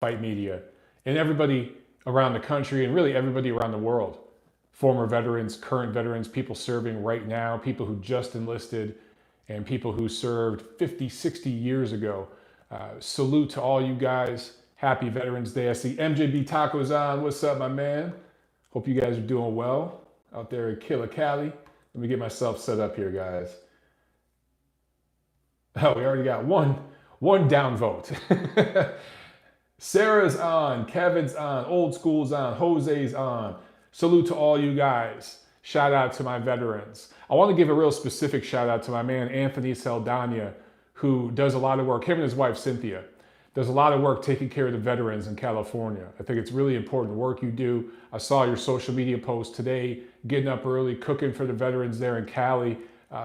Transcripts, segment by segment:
fight media, and everybody around the country and really everybody around the world. Former veterans, current veterans, people serving right now, people who just enlisted, and people who served 50, 60 years ago. Salute to all you guys. Happy Veterans Day. I see MJB Tacos on. What's up, my man? Hope you guys are doing well out there in Killer Cali. Let me get myself set up here, guys. Oh, we already got one downvote. Sarah's on, Kevin's on, Old School's on, Jose's on. Salute to all you guys. Shout out to my veterans. I want to give a real specific shout out to my man Anthony Saldana, who does a lot of work, him and his wife Cynthia, does a lot of work taking care of the veterans in California. I think it's really important work you do. I saw your social media post today, getting up early, cooking for the veterans there in Cali.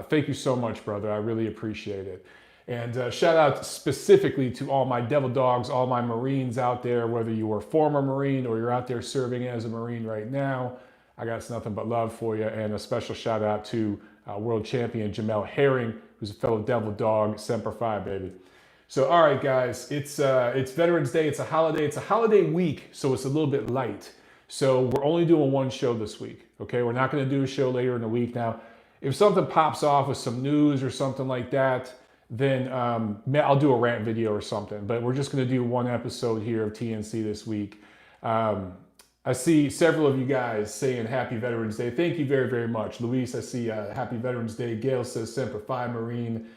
Thank you so much, brother. I really appreciate it. And shout out specifically to all my devil dogs, all my Marines out there, whether you were a former Marine or you're out there serving as a Marine right now. I got nothing but love for you. And a special shout out to world champion Jamel Herring, who's a fellow devil dog, Semper Fi, baby. So, all right, guys, it's Veterans Day. It's a holiday week, so it's a little bit light. So we're only doing one show this week, okay? We're not going to do a show later in the week. Now, if something pops off with some news or something like that, then I'll do a rant video or something. But we're just going to do one episode here of TNC this week. I see several of you guys saying Happy Veterans Day. Thank you very, very much. Luis, I see Happy Veterans Day. Gail says Semper Fi Marine.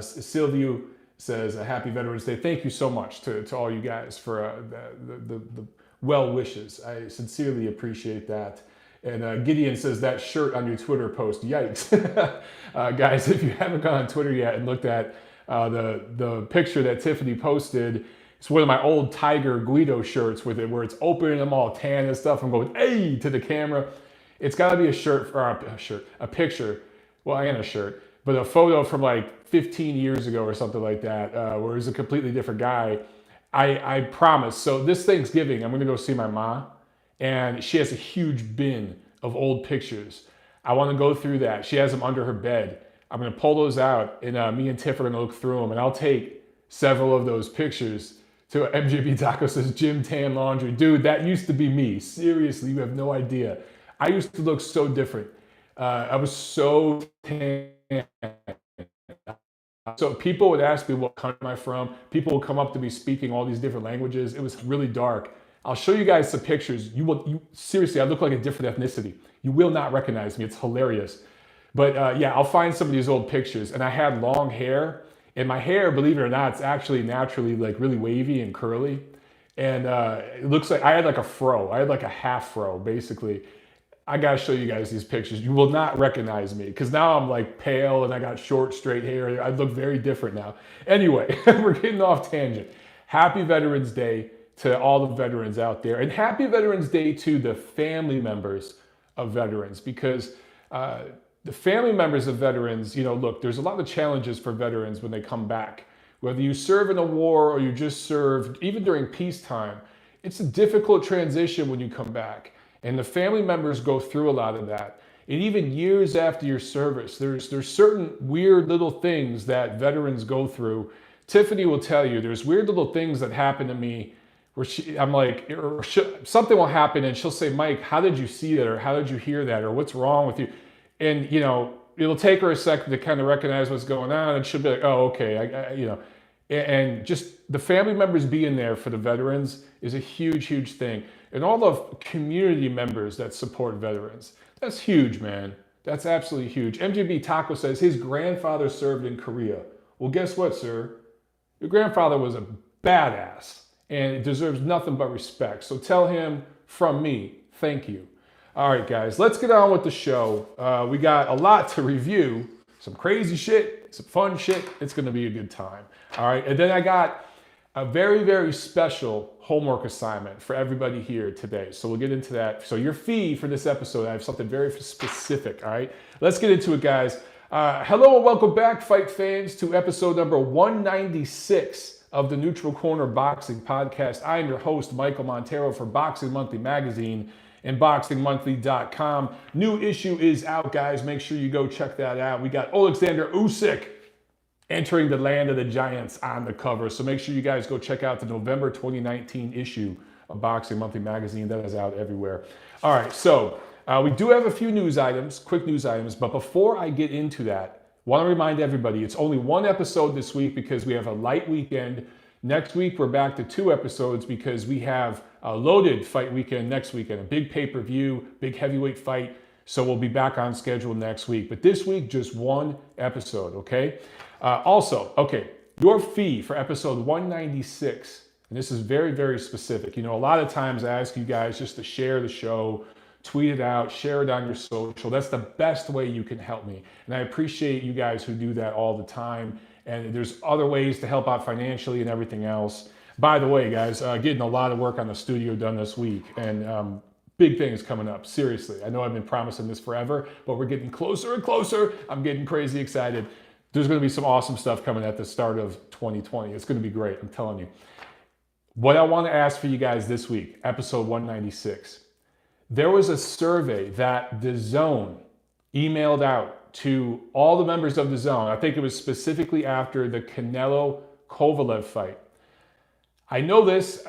Silvio says Happy Veterans Day. Thank you so much to all you guys for the well wishes. I sincerely appreciate that. And Gideon says that shirt on your Twitter post, yikes. Guys, if you haven't gone on Twitter yet and looked at the picture that Tiffany posted, it's one of my old Tiger Guido shirts with it, where it's open and I'm all tan and stuff. I'm going, hey, to the camera. It's got to be a shirt, or a picture, well, and a shirt, but a photo from like 15 years ago or something like that, where it's a completely different guy. I promise. So this Thanksgiving, I'm going to go see my ma. And she has a huge bin of old pictures. I want to go through that. She has them under her bed. I'm going to pull those out, and me and Tiff are going to look through them, and I'll take several of those pictures to MJB Taco says, Gym Tan Laundry. Dude, that used to be me. Seriously, you have no idea. I used to look so different. I was so tan. So people would ask me what country am I from. People would come up to me speaking all these different languages. It was really dark. I'll show you guys some pictures. Seriously, I look like a different ethnicity. You will not recognize me. It's hilarious. But yeah, I'll find some of these old pictures. And I had long hair. And my hair, believe it or not, it's actually naturally like really wavy and curly. And it looks like I had like a fro. I had like a half fro, basically. I gotta show you guys these pictures. You will not recognize me because now I'm like pale and I got short, straight hair. I look very different now. Anyway, we're getting off tangent. Happy Veterans Day to all the veterans out there, and happy Veterans Day to the family members of veterans, because the family members of veterans, you know, look, there's a lot of challenges for veterans when they come back. Whether you serve in a war or you just served, even during peacetime, it's a difficult transition when you come back. And the family members go through a lot of that. And even years after your service, there's certain weird little things that veterans go through. Tiffany will tell you, there's weird little things that happen to me where I'm like, something will happen and she'll say, Mike, how did you see that? Or how did you hear that? Or what's wrong with you? And, you know, it'll take her a second to kind of recognize what's going on. And she'll be like, oh, okay, you know. And just the family members being there for the veterans is a huge, huge thing. And all the community members that support veterans, that's huge, man. That's absolutely huge. MJB Taco says his grandfather served in Korea. Well, guess what, sir? Your grandfather was a badass and deserves nothing but respect. So tell him from me, thank you. All right, guys, let's get on with the show. We got a lot to review, some crazy shit, some fun shit. It's gonna be a good time. All right, and then I got a very, very special homework assignment for everybody here today. So we'll get into that. So your fee for this episode, I have something very specific, all right? Let's get into it, guys. Hello and welcome back, fight fans, to episode number 196 of the Neutral Corner Boxing Podcast. I am your host, Michael Montero, for Boxing Monthly Magazine and BoxingMonthly.com. New issue is out, guys. Make sure you go check that out. We got Alexander Usyk entering the land of the giants on the cover. So make sure you guys go check out the November 2019 issue of Boxing Monthly Magazine. That is out everywhere. All right, so we do have a few news items, quick news items, but before I get into that, I want to remind everybody, it's only one episode this week because we have a light weekend. Next week, we're back to 2 episodes because we have a loaded fight weekend next weekend, a big pay-per-view, big heavyweight fight. So we'll be back on schedule next week. But this week, just 1 episode, okay? Your fee for episode 196, and this is very, very specific. You know, a lot of times I ask you guys just to share the show, tweet it out, share it on your social. That's the best way you can help me. And I appreciate you guys who do that all the time. And there's other ways to help out financially and everything else. By the way, guys, getting a lot of work on the studio done this week. And big things coming up, seriously. I know I've been promising this forever, but we're getting closer and closer. I'm getting crazy excited. There's gonna be some awesome stuff coming at the start of 2020. It's gonna be great, I'm telling you. What I wanna ask for you guys this week, episode 196. There was a survey that The Zone emailed out to all the members of The Zone. I think it was specifically after the Canelo-Kovalev fight. I know this,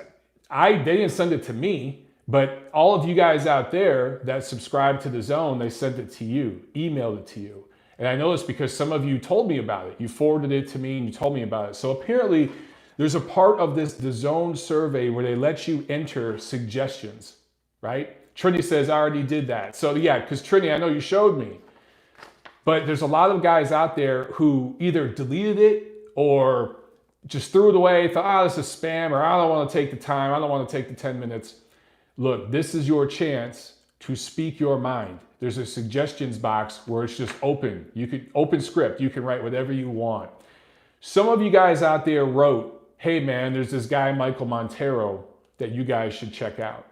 they didn't send it to me, but all of you guys out there that subscribe to The Zone, they sent it to you, emailed it to you. And I know this because some of you told me about it. You forwarded it to me and you told me about it. So apparently there's a part of this The Zone survey where they let you enter suggestions, right? Trini says, I already did that. So yeah, because Trini, I know you showed me. But there's a lot of guys out there who either deleted it or just threw it away, thought, this is spam, or I don't want to take the time, I don't want to take the 10 minutes. Look, this is your chance to speak your mind. There's a suggestions box where it's just open. You can open script. You can write whatever you want. Some of you guys out there wrote, hey man, there's this guy, Michael Montero, that you guys should check out.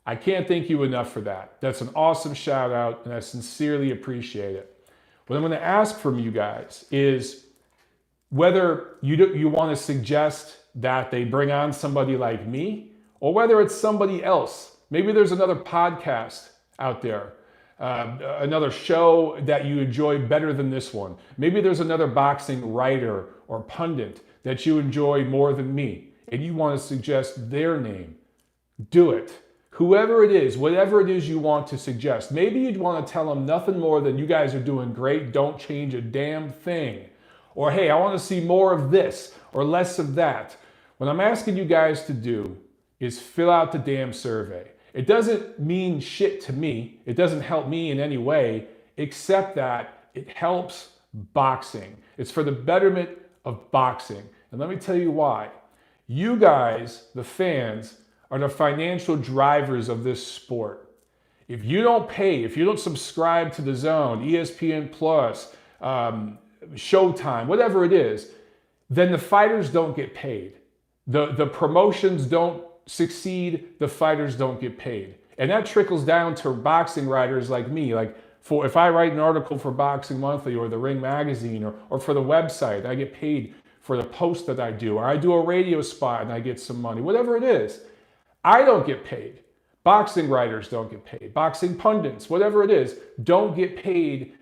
I can't thank you enough for that. That's an awesome shout out and I sincerely appreciate it. What I'm going to ask from you guys is whether you want to suggest that they bring on somebody like me or whether it's somebody else. Maybe there's another podcast out there, another show that you enjoy better than this one. Maybe there's another boxing writer or pundit that you enjoy more than me and you want to suggest their name. Do it. Whoever it is, whatever it is you want to suggest. Maybe you'd want to tell them nothing more than you guys are doing great, don't change a damn thing. Or hey, I want to see more of this or less of that. What I'm asking you guys to do is fill out the damn survey. It doesn't mean shit to me. It doesn't help me in any way, except that it helps boxing. It's for the betterment of boxing. And let me tell you why. You guys, the fans, are the financial drivers of this sport. If you don't pay, if you don't subscribe to The Zone, ESPN Plus, Showtime, whatever it is, then the fighters don't get paid. The promotions don't succeed, the fighters don't get paid. And that trickles down to boxing writers like me. Like if I write an article for Boxing Monthly or the Ring Magazine or for the website, I get paid for the post that I do, or I do a radio spot and I get some money, whatever it is. I don't get paid. Boxing writers don't get paid. Boxing pundits, whatever it is, don't get paid.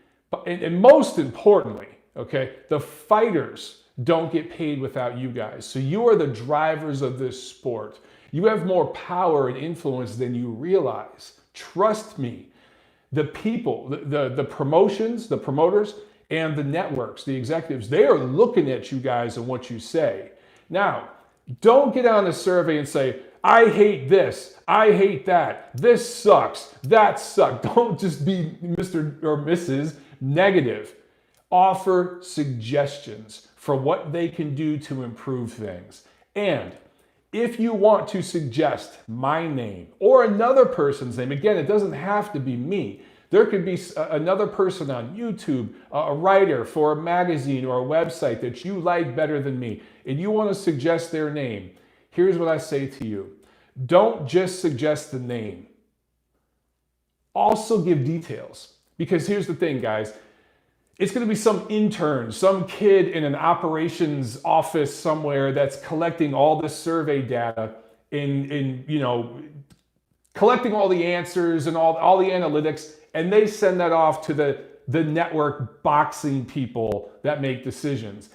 And most importantly, okay, the fighters don't get paid without you guys. So you are the drivers of this sport. You have more power and influence than you realize. Trust me. The people, the promotions, the promoters, and the networks, the executives, they are looking at you guys and what you say. Now, don't get on a survey and say, I hate this, I hate that, this sucks, that sucks. Don't just be Mr. or Mrs. Negative. Offer suggestions for what they can do to improve things. And if you want to suggest my name or another person's name, again, it doesn't have to be me. There could be another person on YouTube, a writer for a magazine or a website that you like better than me, and you want to suggest their name. Here's what I say to you. Don't just suggest the name. Also give details. Because here's the thing, guys. It's going to be some intern, some kid in an operations office somewhere that's collecting all this survey data collecting all the answers and all the analytics, and they send that off to the network boxing people that make decisions.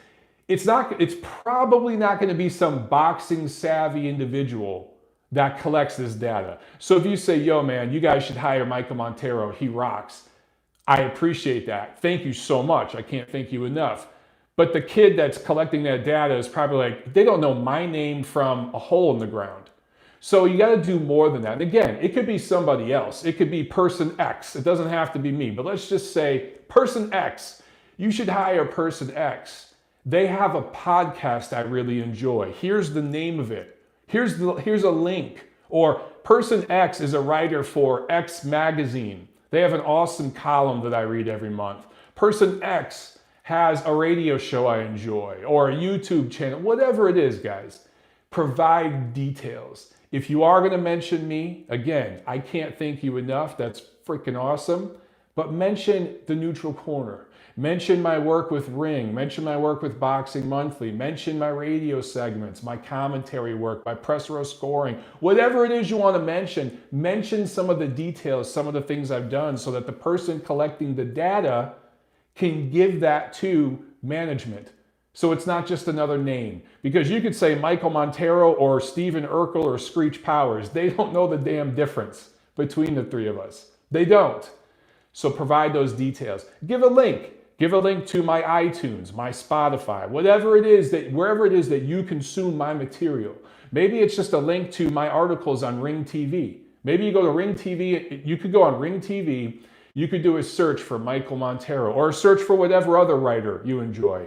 It's probably not going to be some boxing savvy individual that collects this data. So if you say, yo, man, you guys should hire Michael Montero, he rocks. I appreciate that. Thank you so much. I can't thank you enough. But the kid that's collecting that data is probably like, they don't know my name from a hole in the ground. So you got to do more than that. And again, it could be somebody else. It could be person X. It doesn't have to be me. But let's just say person X. You should hire person X. They have a podcast I really enjoy. Here's the name of it. Here's a link. Or person X is a writer for X magazine. They have an awesome column that I read every month. Person X has a radio show I enjoy or a YouTube channel, whatever it is, guys. Provide details. If you are going to mention me, again, I can't thank you enough. That's freaking awesome. But mention the neutral corner. Mention my work with Ring. Mention my work with Boxing Monthly. Mention my radio segments, my commentary work, my press row scoring. Whatever it is you want to mention some of the details, some of the things I've done so that the person collecting the data can give that to management. So it's not just another name. Because you could say Michael Montero or Steven Urkel or Screech Powers. They don't know the damn difference between the three of us. They don't. So provide those details. Give a link. Give a link to my iTunes, my Spotify, whatever it is wherever it is that you consume my material. Maybe it's just a link to my articles on Ring TV. Maybe you go to Ring TV, you could go on Ring TV, you could do a search for Michael Montero or a search for whatever other writer you enjoy.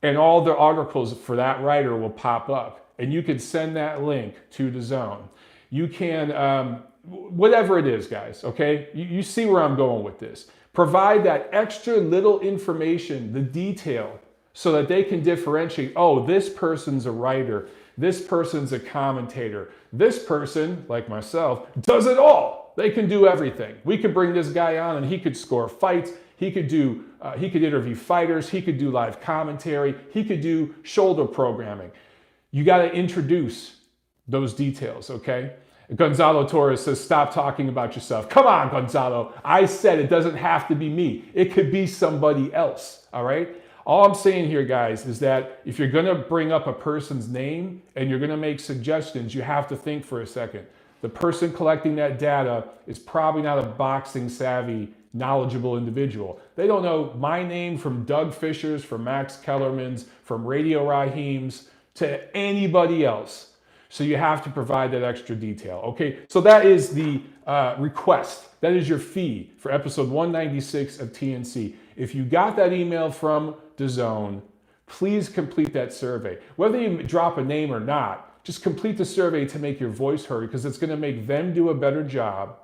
And all the articles for that writer will pop up. And you can send that link to the zone. You can, whatever it is, guys, okay? You see where I'm going with this. Provide that extra little information, the detail, so that they can differentiate, oh, this person's a writer, this person's a commentator, this person, like myself, does it all. They can do everything. We could bring this guy on and he could score fights, he could interview fighters, he could do live commentary, he could do shoulder programming. You got to introduce those details, okay? Gonzalo Torres says, stop talking about yourself. Come on, Gonzalo. I said it doesn't have to be me. It could be somebody else, all right? All I'm saying here, guys, is that if you're going to bring up a person's name and you're going to make suggestions, you have to think for a second. The person collecting that data is probably not a boxing savvy, knowledgeable individual. They don't know my name from Doug Fisher's, from Max Kellerman's, from Radio Raheem's, to anybody else. So you have to provide that extra detail, okay? So that is the request. That is your fee for episode 196 of TNC. If you got that email from DAZN, please complete that survey. Whether you drop a name or not, just complete the survey to make your voice heard because it's gonna make them do a better job.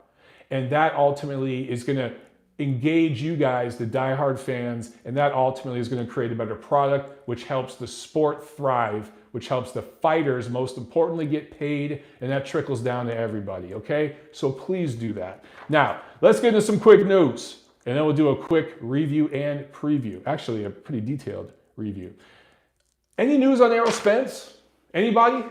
And that ultimately is gonna engage you guys, the diehard fans, and that ultimately is gonna create a better product, which helps the sport thrive, which helps the fighters, most importantly, get paid, and that trickles down to everybody, okay? So please do that. Now, let's get into some quick news, and then we'll do a quick review and preview. Actually, a pretty detailed review. Any news on Errol Spence? Anybody?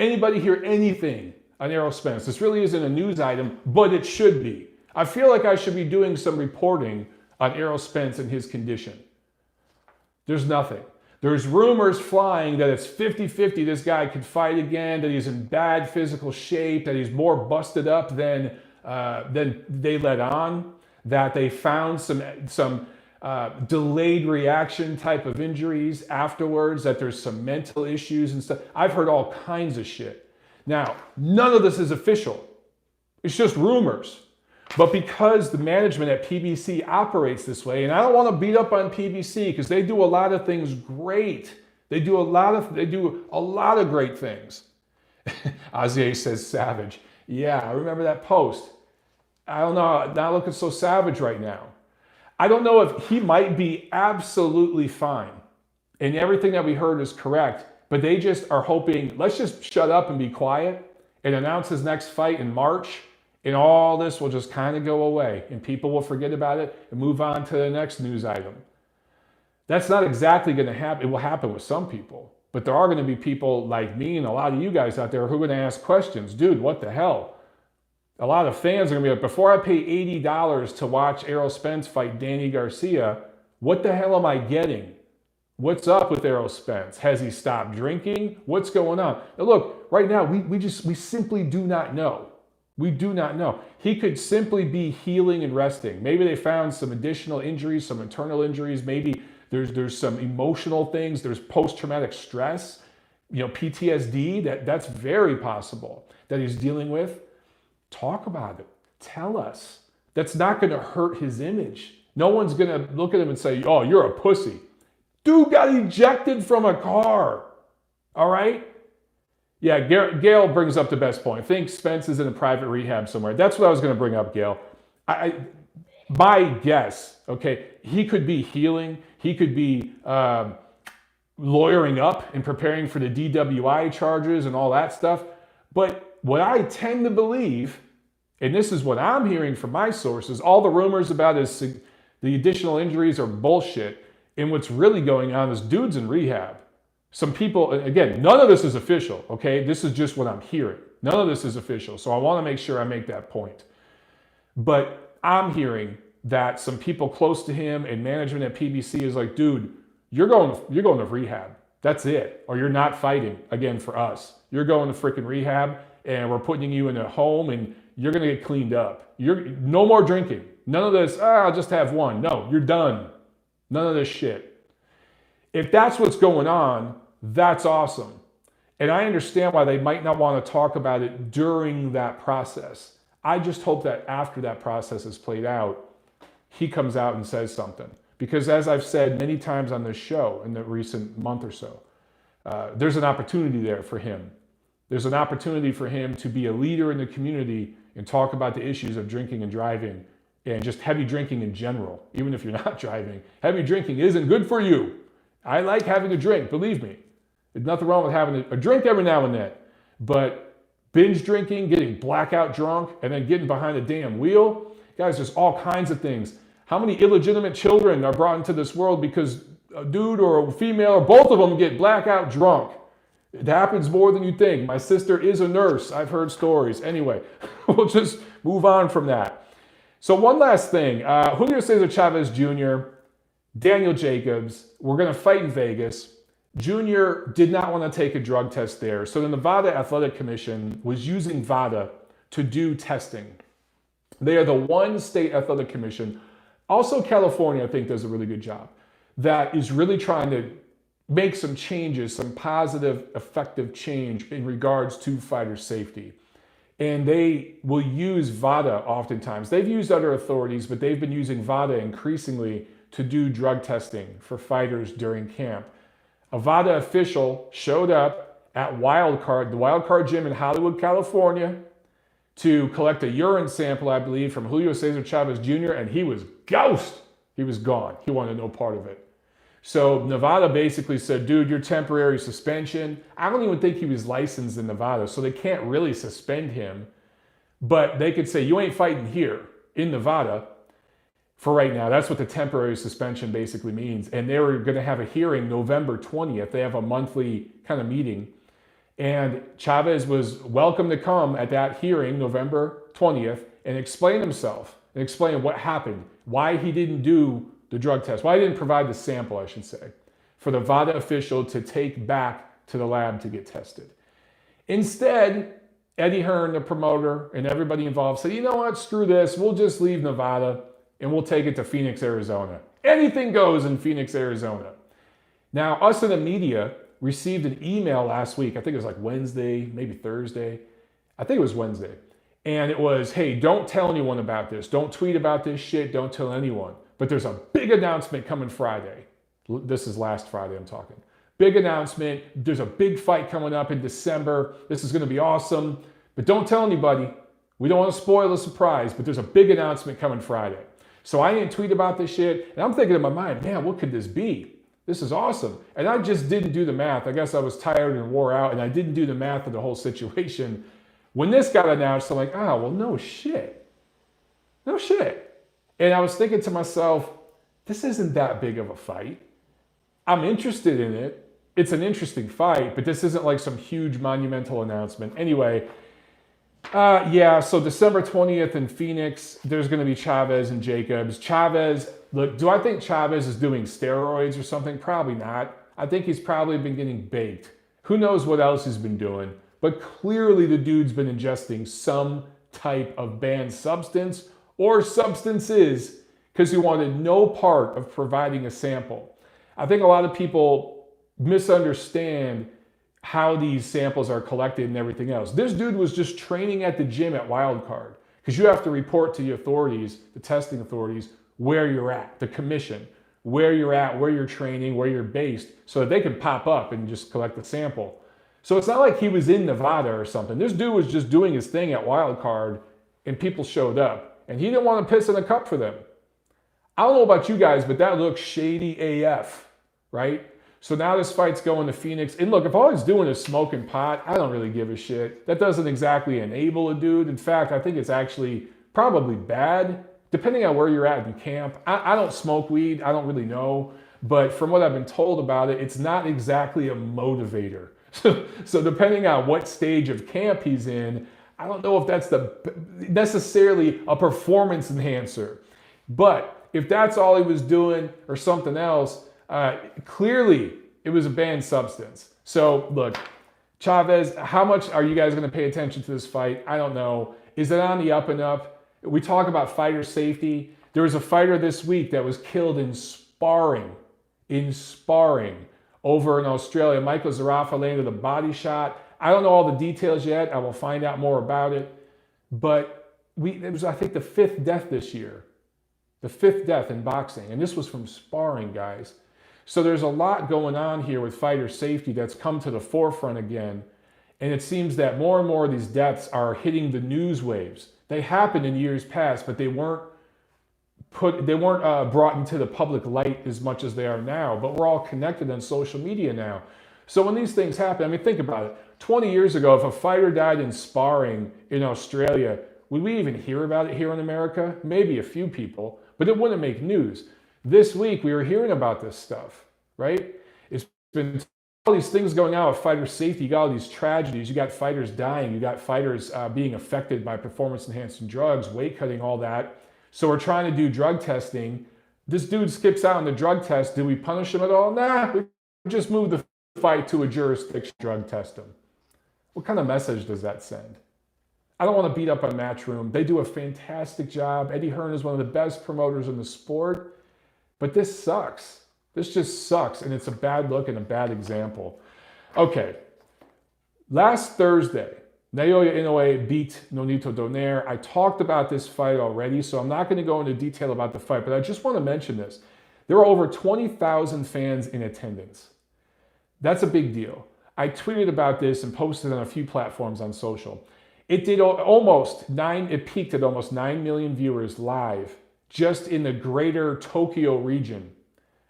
Anybody hear anything on Errol Spence? This really isn't a news item, but it should be. I feel like I should be doing some reporting on Errol Spence and his condition. There's nothing. There's rumors flying that it's 50-50 this guy could fight again, that he's in bad physical shape, that he's more busted up than they let on, that they found some delayed reaction type of injuries afterwards, that there's some mental issues and stuff. I've heard all kinds of shit. Now, none of this is official. It's just rumors. But because the management at PBC operates this way, and I don't want to beat up on PBC because they do a lot of things great. They do a lot of great things. Azier says savage. Yeah, I remember that post. I don't know, not looking so savage right now. I don't know if he might be absolutely fine and everything that we heard is correct, but they just are hoping, let's just shut up and be quiet and announce his next fight in March. And all this will just kind of go away and people will forget about it and move on to the next news item. That's not exactly going to happen. It will happen with some people, but there are going to be people like me and a lot of you guys out there who are going to ask questions. Dude, what the hell? A lot of fans are going to be like, before I pay $80 to watch Errol Spence fight Danny Garcia, what the hell am I getting? What's up with Errol Spence? Has he stopped drinking? What's going on? Now look, right now, we simply do not know. We do not know. He could simply be healing and resting. Maybe they found some additional injuries, some internal injuries. Maybe there's some emotional things. There's post-traumatic stress, PTSD. That's very possible that he's dealing with. Talk about it. Tell us. That's not going to hurt his image. No one's going to look at him and say, oh, you're a pussy. Dude got ejected from a car. All right? Yeah, Gail brings up the best point. I think Spence is in a private rehab somewhere. That's what I was going to bring up, Gail. My guess, okay, he could be healing. He could be lawyering up and preparing for the DWI charges and all that stuff. But what I tend to believe, and this is what I'm hearing from my sources, all the rumors about the additional injuries are bullshit. And what's really going on is dude's in rehab. Some people, again, none of this is official, okay? This is just what I'm hearing. None of this is official. So I want to make sure I make that point. But I'm hearing that some people close to him and management at PBC is like, dude, you're going to rehab. That's it. Or you're not fighting again for us. You're going to freaking rehab and we're putting you in a home and you're going to get cleaned up. No more drinking. None of this, I'll just have one. No, you're done. None of this shit. If that's what's going on, that's awesome. And I understand why they might not want to talk about it during that process. I just hope that after that process is played out, he comes out and says something. Because as I've said many times on this show in the recent month or so, there's an opportunity there for him. There's an opportunity for him to be a leader in the community and talk about the issues of drinking and driving and just heavy drinking in general. Even if you're not driving, heavy drinking isn't good for you. I like having a drink, believe me. There's nothing wrong with having a drink every now and then. But binge drinking, getting blackout drunk, and then getting behind a damn wheel, guys, there's all kinds of things. How many illegitimate children are brought into this world because a dude or a female or both of them get blackout drunk? It happens more than you think. My sister is a nurse. I've heard stories. Anyway, we'll just move on from that. So one last thing. Julio Cesar Chavez Jr., Daniel Jacobs, we're going to fight in Vegas. Junior did not want to take a drug test there. So the Nevada Athletic Commission was using VADA to do testing. They are the one state athletic commission, also California, I think, does a really good job, that is really trying to make some changes, some positive, effective change in regards to fighter safety. And they will use VADA oftentimes. They've used other authorities, but they've been using VADA increasingly to do drug testing for fighters during camp. A VADA official showed up at the Wildcard Gym in Hollywood, California, to collect a urine sample, I believe, from Julio Cesar Chavez Jr., and he was ghost. He was gone. He wanted no part of it. So Nevada basically said, dude, your temporary suspension. I don't even think he was licensed in Nevada, so they can't really suspend him. But they could say, you ain't fighting here in Nevada for right now. That's what the temporary suspension basically means. And they were going to have a hearing November 20th. They have a monthly kind of meeting. And Chavez was welcome to come at that hearing, November 20th, and explain himself and explain what happened, why he didn't do the drug test, why he didn't provide the sample, I should say, for the VADA official to take back to the lab to get tested. Instead, Eddie Hearn, the promoter, and everybody involved said, you know what, screw this. We'll just leave Nevada and we'll take it to Phoenix, Arizona. Anything goes in Phoenix, Arizona. Now, us in the media received an email last week. I think it was like Wednesday, maybe Thursday. I think it was Wednesday. And it was, hey, don't tell anyone about this. Don't tweet about this shit. Don't tell anyone. But there's a big announcement coming Friday. This is last Friday I'm talking. Big announcement. There's a big fight coming up in December. This is going to be awesome. But don't tell anybody. We don't want to spoil the surprise, but there's a big announcement coming Friday. So I didn't tweet about this shit. And I'm thinking in my mind, man, what could this be? This is awesome. And I just didn't do the math. I guess I was tired and wore out, and I didn't do the math of the whole situation. When this got announced, I'm like, well, no shit. No shit. And I was thinking to myself, this isn't that big of a fight. I'm interested in it. It's an interesting fight, but this isn't like some huge monumental announcement. Anyway, Yeah, so December 20th in Phoenix, there's going to be Chavez and Jacobs. Chavez, look, do I think Chavez is doing steroids or something? Probably not. I think he's probably been getting baked. Who knows what else he's been doing? But clearly the dude's been ingesting some type of banned substance or substances because he wanted no part of providing a sample. I think a lot of people misunderstand how these samples are collected and everything else. This dude was just training at the gym at Wildcard because you have to report to the authorities, the testing authorities, where you're at, the commission, where you're at, where you're training, where you're based, so that they can pop up and just collect the sample. So it's not like he was in Nevada or something. This dude was just doing his thing at Wildcard and people showed up and he didn't want to piss in a cup for them. I don't know about you guys, but that looks shady AF, right? So now this fight's going to Phoenix. And look, if all he's doing is smoking pot, I don't really give a shit. That doesn't exactly enable a dude. In fact, I think it's actually probably bad, depending on where you're at in camp. I don't smoke weed. I don't really know. But from what I've been told about it, it's not exactly a motivator. So depending on what stage of camp he's in, I don't know if that's necessarily a performance enhancer. But if that's all he was doing or something else, clearly it was a banned substance. So look, Chavez, how much are you guys going to pay attention to this fight? I don't know. Is it on the up and up? We talk about fighter safety. There was a fighter this week that was killed in sparring over in Australia. Michael Zarafa landed a body shot. I don't know all the details yet. I will find out more about it. But it was, I think, the 5th death this year. The 5th death in boxing. And this was from sparring, guys. So there's a lot going on here with fighter safety that's come to the forefront again. And it seems that more and more of these deaths are hitting the news waves. They happened in years past, but they weren't brought into the public light as much as they are now. But we're all connected on social media now. So when these things happen, I mean, think about it. 20 years ago, if a fighter died in sparring in Australia, would we even hear about it here in America? Maybe a few people, but it wouldn't make news. This week, we were hearing about this stuff, right? It's been all these things going on with fighter safety. You got all these tragedies. You got fighters dying. You got fighters being affected by performance-enhancing drugs, weight cutting, all that. So we're trying to do drug testing. This dude skips out on the drug test. Do we punish him at all? Nah, we just move the fight to a jurisdiction, drug test him. What kind of message does that send? I don't want to beat up on Matchroom. They do a fantastic job. Eddie Hearn is one of the best promoters in the sport. But this sucks. This just sucks, and it's a bad look and a bad example. Okay, last Thursday, Naoya Inoue beat Nonito Donaire. I talked about this fight already, so I'm not going to go into detail about the fight, but I just want to mention this. There were over 20,000 fans in attendance. That's a big deal. I tweeted about this and posted on a few platforms on social. It peaked at almost 9 million viewers live just in the greater Tokyo region,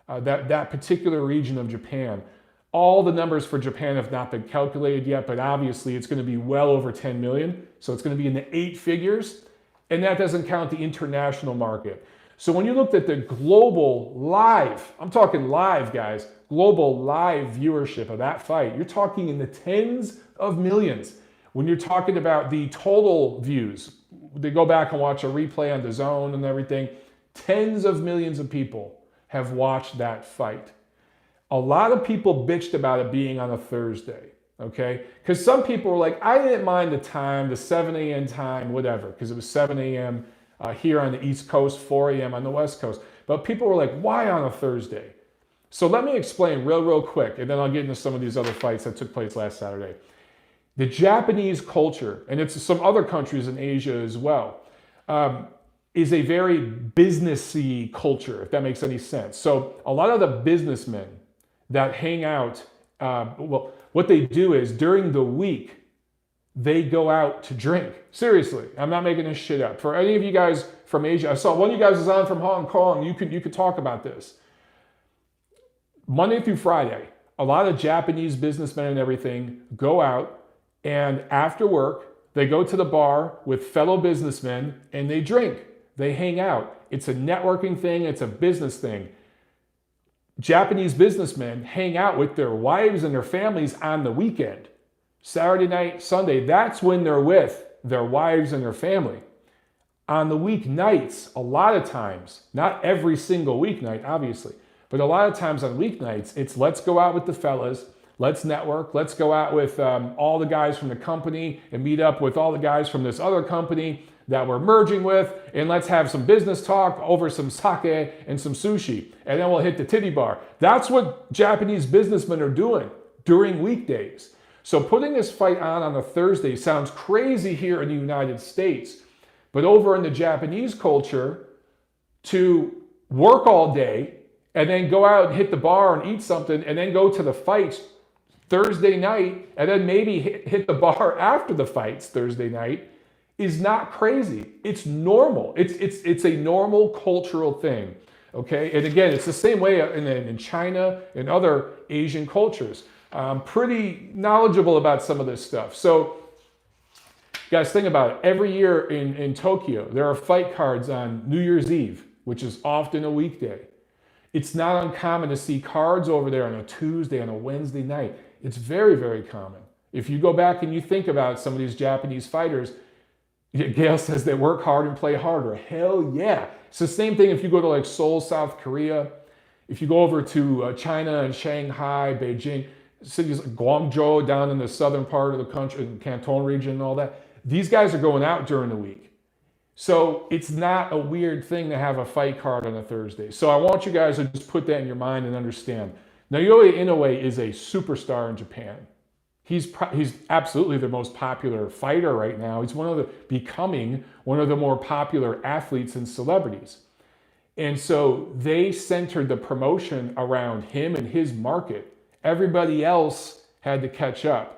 that particular region of Japan. All the numbers for Japan have not been calculated yet, but obviously it's going to be well over 10 million. So it's going to be in the 8 figures, and that doesn't count the international market. So when you looked at the global live, I'm talking live, guys, global live viewership of that fight, you're talking in the tens of millions. When you're talking about the total views, they go back and watch a replay on DAZN and everything, tens of millions of people have watched that fight. A lot of people bitched about it being on a Thursday, okay? Because some people were like, I didn't mind the time, the 7 a.m. time, whatever, because it was 7 a.m. Here on the East Coast, 4 a.m. on the West Coast. But people were like, why on a Thursday? So let me explain real quick, and then I'll get into some of these other fights that took place last Saturday. The Japanese culture, and it's some other countries in Asia as well, is a very businessy culture, if that makes any sense. So a lot of the businessmen that hang out, what they do is during the week, they go out to drink. Seriously, I'm not making this shit up. For any of you guys from Asia, I saw one of you guys is on from Hong Kong. You could talk about this. Monday through Friday, a lot of Japanese businessmen and everything go out, and after work, they go to the bar with fellow businessmen and they drink. They hang out. It's a networking thing. It's a business thing. Japanese businessmen hang out with their wives and their families on the weekend. Saturday night, Sunday, that's when they're with their wives and their family. On the weeknights, a lot of times, not every single weeknight, obviously, but a lot of times on weeknights, it's let's go out with the fellas, let's network, let's go out with all the guys from the company and meet up with all the guys from this other company that we're merging with, and let's have some business talk over some sake and some sushi, and then we'll hit the titty bar. That's what Japanese businessmen are doing during weekdays. So putting this fight on a Thursday sounds crazy here in the United States, but over in the Japanese culture, to work all day and then go out and hit the bar and eat something and then go to the fights Thursday night and then maybe hit the bar after the fights Thursday night is not crazy. It's normal. It's a normal cultural thing, okay? And again, it's the same way in China and other Asian cultures. I'm pretty knowledgeable about some of this stuff. So guys, think about it. Every year in Tokyo, there are fight cards on New Year's Eve, which is often a weekday. It's not uncommon to see cards over there on a Tuesday, on a Wednesday night. It's very, very common. If you go back and you think about some of these Japanese fighters, Gail says they work hard and play harder. Hell yeah. It's the same thing if you go to like Seoul, South Korea. If you go over to China and Shanghai, Beijing, cities like Guangzhou down in the southern part of the country, in the Canton region and all that, these guys are going out during the week. So it's not a weird thing to have a fight card on a Thursday. So I want you guys to just put that in your mind and understand. Naoya Inoue is a superstar in Japan. He's absolutely the most popular fighter right now. He's becoming one of the more popular athletes and celebrities. And so they centered the promotion around him and his market. Everybody else had to catch up.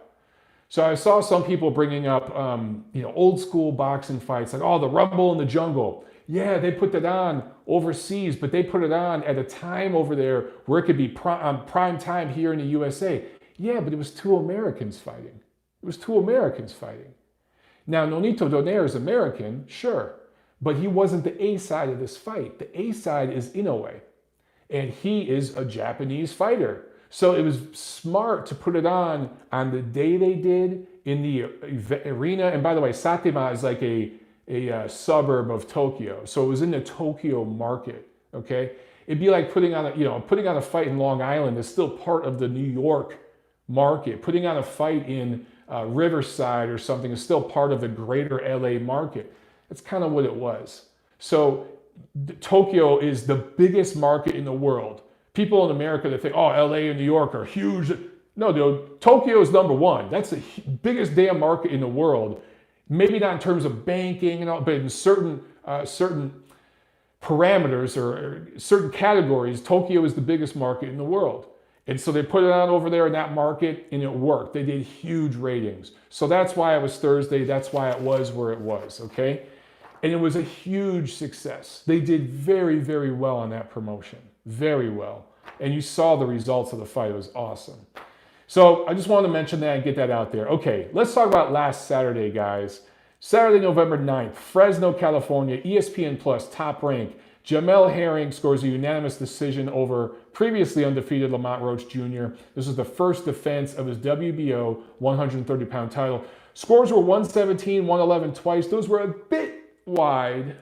So I saw some people bringing up, old school boxing fights, like, oh, the Rumble in the Jungle. Yeah, they put that on overseas, but they put it on at a time over there where it could be prime time here in the USA. Yeah, but it was two Americans fighting. It was two Americans fighting. Now, Nonito Donaire is American, sure, but he wasn't the A side of this fight. The A side is Inoue, and he is a Japanese fighter. So it was smart to put it on the day they did in the arena. And by the way, Saitama is like a suburb of Tokyo. So it was in the Tokyo market, okay? It'd be like putting on a fight in Long Island is still part of the New York market. Putting on a fight in Riverside or something is still part of the greater LA market. That's kind of what it was. So Tokyo is the biggest market in the world. People in America that think, oh, LA and New York are huge. No, dude, Tokyo is number one. That's the biggest damn market in the world. Maybe not in terms of banking and all, but in certain parameters or certain categories, Tokyo is the biggest market in the world. And so they put it on over there in that market and it worked. They did huge ratings. So that's why it was Thursday. That's why it was where it was, okay? And it was a huge success. They did very, very well on that promotion. Very well. And you saw the results of the fight. It was awesome. So I just wanted to mention that and get that out there. Okay, let's talk about last Saturday, guys. Saturday, November 9th, Fresno, California, ESPN Plus, Top Rank. Jamel Herring scores a unanimous decision over previously undefeated Lamont Roach Jr. This was the first defense of his WBO 130-pound title. Scores were 117, 111 twice. Those were a bit wide.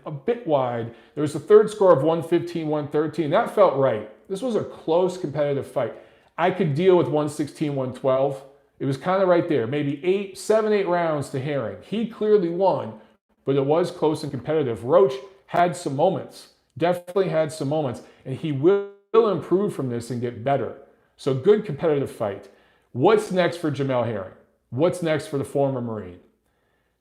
There was a third score of 115, 113. That felt right. This was a close competitive fight. I could deal with 116, 112. It was kind of right there. Maybe 7, 8 rounds to Herring. He clearly won, but it was close and competitive. Roach had some moments. Definitely had some moments, and he will improve from this and get better. So good competitive fight. What's next for Jamel Herring? What's next for the former Marine?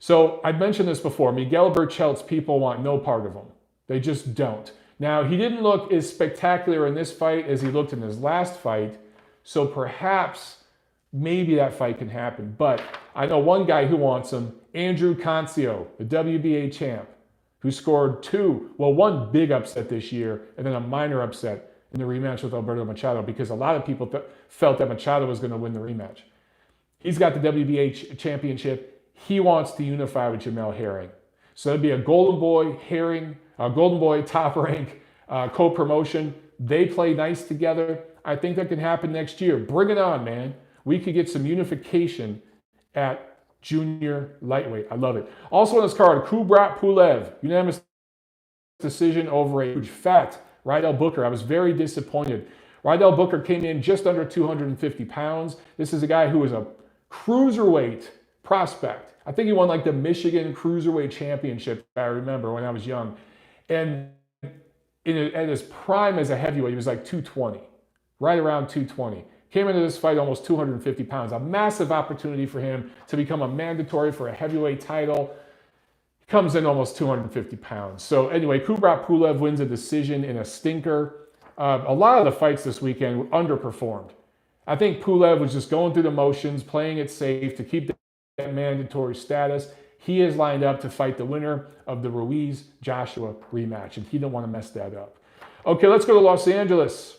So I mentioned this before. Miguel Burchelt's people want no part of him. They just don't. Now, he didn't look as spectacular in this fight as he looked in his last fight, so perhaps maybe that fight can happen. But I know one guy who wants him, Andrew Cancio, the WBA champ, who scored one big upset this year and then a minor upset in the rematch with Alberto Machado because a lot of people felt that Machado was going to win the rematch. He's got the WBA championship. He wants to unify with Jamel Herring. So it'd be a Golden Boy Herring, Golden Boy Top Rank co-promotion. They play nice together. I think that can happen next year. Bring it on, man. We could get some unification at junior lightweight. I love it. Also on this card, Kubrat Pulev, unanimous decision over a huge fat Rydell Booker. I was very disappointed. Rydell Booker came in just under 250 pounds. This is a guy who is a cruiserweight prospect. I think he won like the Michigan Cruiserweight Championship, I remember, when I was young. And at his prime as a heavyweight, he was like 220, right around 220. Came into this fight almost 250 pounds. A massive opportunity for him to become a mandatory for a heavyweight title. He comes in almost 250 pounds. So anyway, Kubrat Pulev wins a decision in a stinker. A lot of the fights this weekend underperformed. I think Pulev was just going through the motions, playing it safe to keep that mandatory status. He is lined up to fight the winner of the Ruiz-Joshua rematch, and he didn't want to mess that up. Okay, let's go to Los Angeles.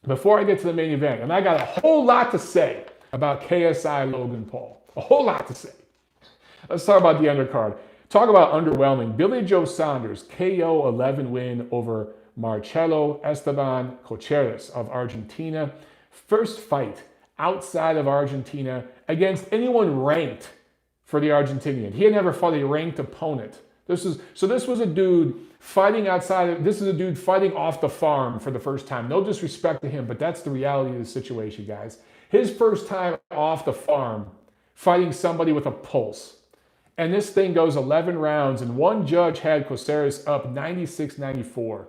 Before I get to the main event, and I got a whole lot to say about KSI Logan Paul. A whole lot to say. Let's talk about the undercard. Talk about underwhelming. Billy Joe Saunders, KO 11 win over Marcelo Esteban Cocheres of Argentina. First fight outside of Argentina against anyone ranked for the Argentinian. He had never fought a ranked opponent. This was a dude fighting outside. This is a dude fighting off the farm for the first time. No disrespect to him, but that's the reality of the situation, guys. His first time off the farm fighting somebody with a pulse. And this thing goes 11 rounds, and one judge had Coceres up 96-94.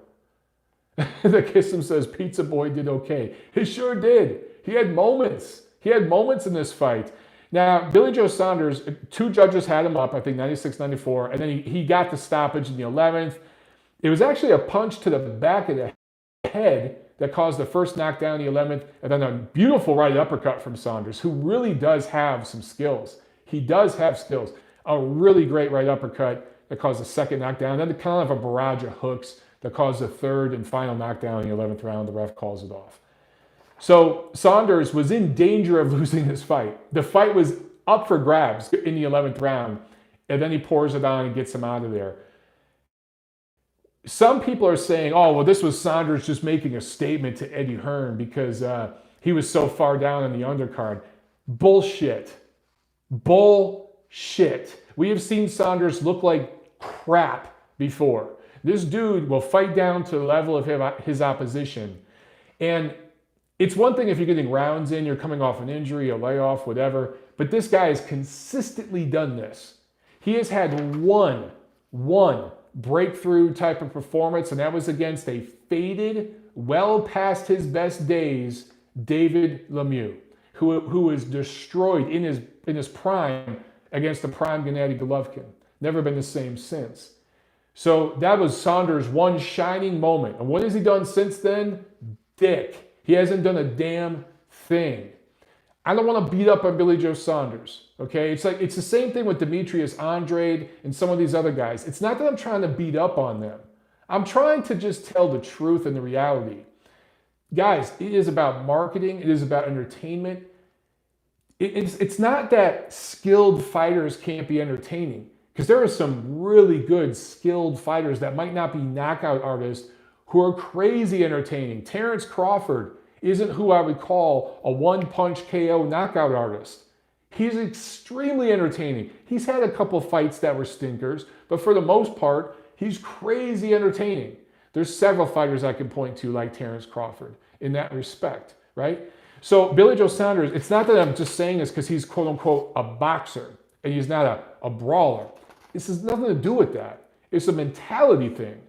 The Kissim says, Pizza Boy did okay. He sure did. He had moments. He had moments in this fight. Now, Billy Joe Saunders, two judges had him up, I think 96-94, and then he got the stoppage in the 11th. It was actually a punch to the back of the head that caused the first knockdown in the 11th, and then a beautiful right uppercut from Saunders, who really does have some skills. He does have skills. A really great right uppercut that caused the second knockdown, and then kind of a barrage of hooks that caused the third and final knockdown in the 11th round. The ref calls it off. So Saunders was in danger of losing this fight. The fight was up for grabs in the 11th round, and then he pours it on and gets him out of there. Some people are saying, oh, well, this was Saunders just making a statement to Eddie Hearn because he was so far down in the undercard. Bullshit. Bullshit. We have seen Saunders look like crap before. This dude will fight down to the level of his opposition. And it's one thing if you're getting rounds in, you're coming off an injury, a layoff, whatever, but this guy has consistently done this. He has had one breakthrough type of performance, and that was against a faded, well past his best days, David Lemieux, who was destroyed in his prime against the prime Gennady Golovkin. Never been the same since. So that was Saunders' one shining moment. And what has he done since then? Dick. He hasn't done a damn thing. I don't want to beat up on Billy Joe Saunders, okay? It's the same thing with Demetrius Andrade and some of these other guys. It's not that I'm trying to beat up on them. I'm trying to just tell the truth and the reality. Guys, it is about marketing. It is about entertainment. It's not that skilled fighters can't be entertaining, because there are some really good skilled fighters that might not be knockout artists who are crazy entertaining. Terrence Crawford isn't who I would call a one-punch KO knockout artist. He's extremely entertaining. He's had a couple fights that were stinkers, but for the most part, he's crazy entertaining. There's several fighters I can point to like Terrence Crawford in that respect, right? So Billy Joe Saunders, it's not that I'm just saying this because he's quote-unquote a boxer and he's not a brawler. This has nothing to do with that. It's a mentality thing.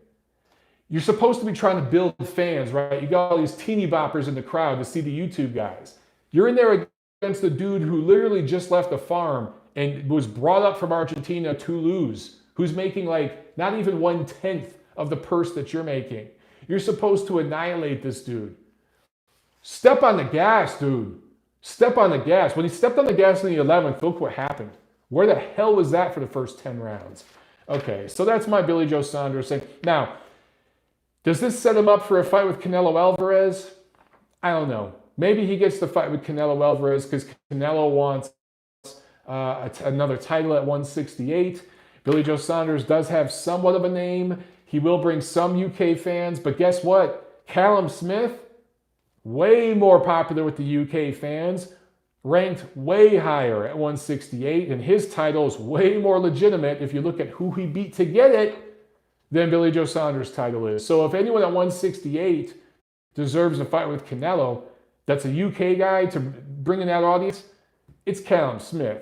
You're supposed to be trying to build fans, right? You got all these teeny boppers in the crowd to see the YouTube guys. You're in there against a dude who literally just left the farm and was brought up from Argentina to lose, who's making like not even 1/10 of the purse that you're making. You're supposed to annihilate this dude. Step on the gas, dude. Step on the gas. When he stepped on the gas in the 11th, look what happened. Where the hell was that for the first 10 rounds? Okay, so that's my Billy Joe Saunders thing. Now, does this set him up for a fight with Canelo Alvarez? I don't know. Maybe he gets the fight with Canelo Alvarez because Canelo wants another title at 168. Billy Joe Saunders does have somewhat of a name. He will bring some UK fans, but guess what? Callum Smith, way more popular with the UK fans. ranked way higher at 168, and his title is way more legitimate if you look at who he beat to get it than Billy Joe Saunders' title is. So if anyone at 168 deserves a fight with Canelo, that's a UK guy to bring in that audience, it's Callum Smith.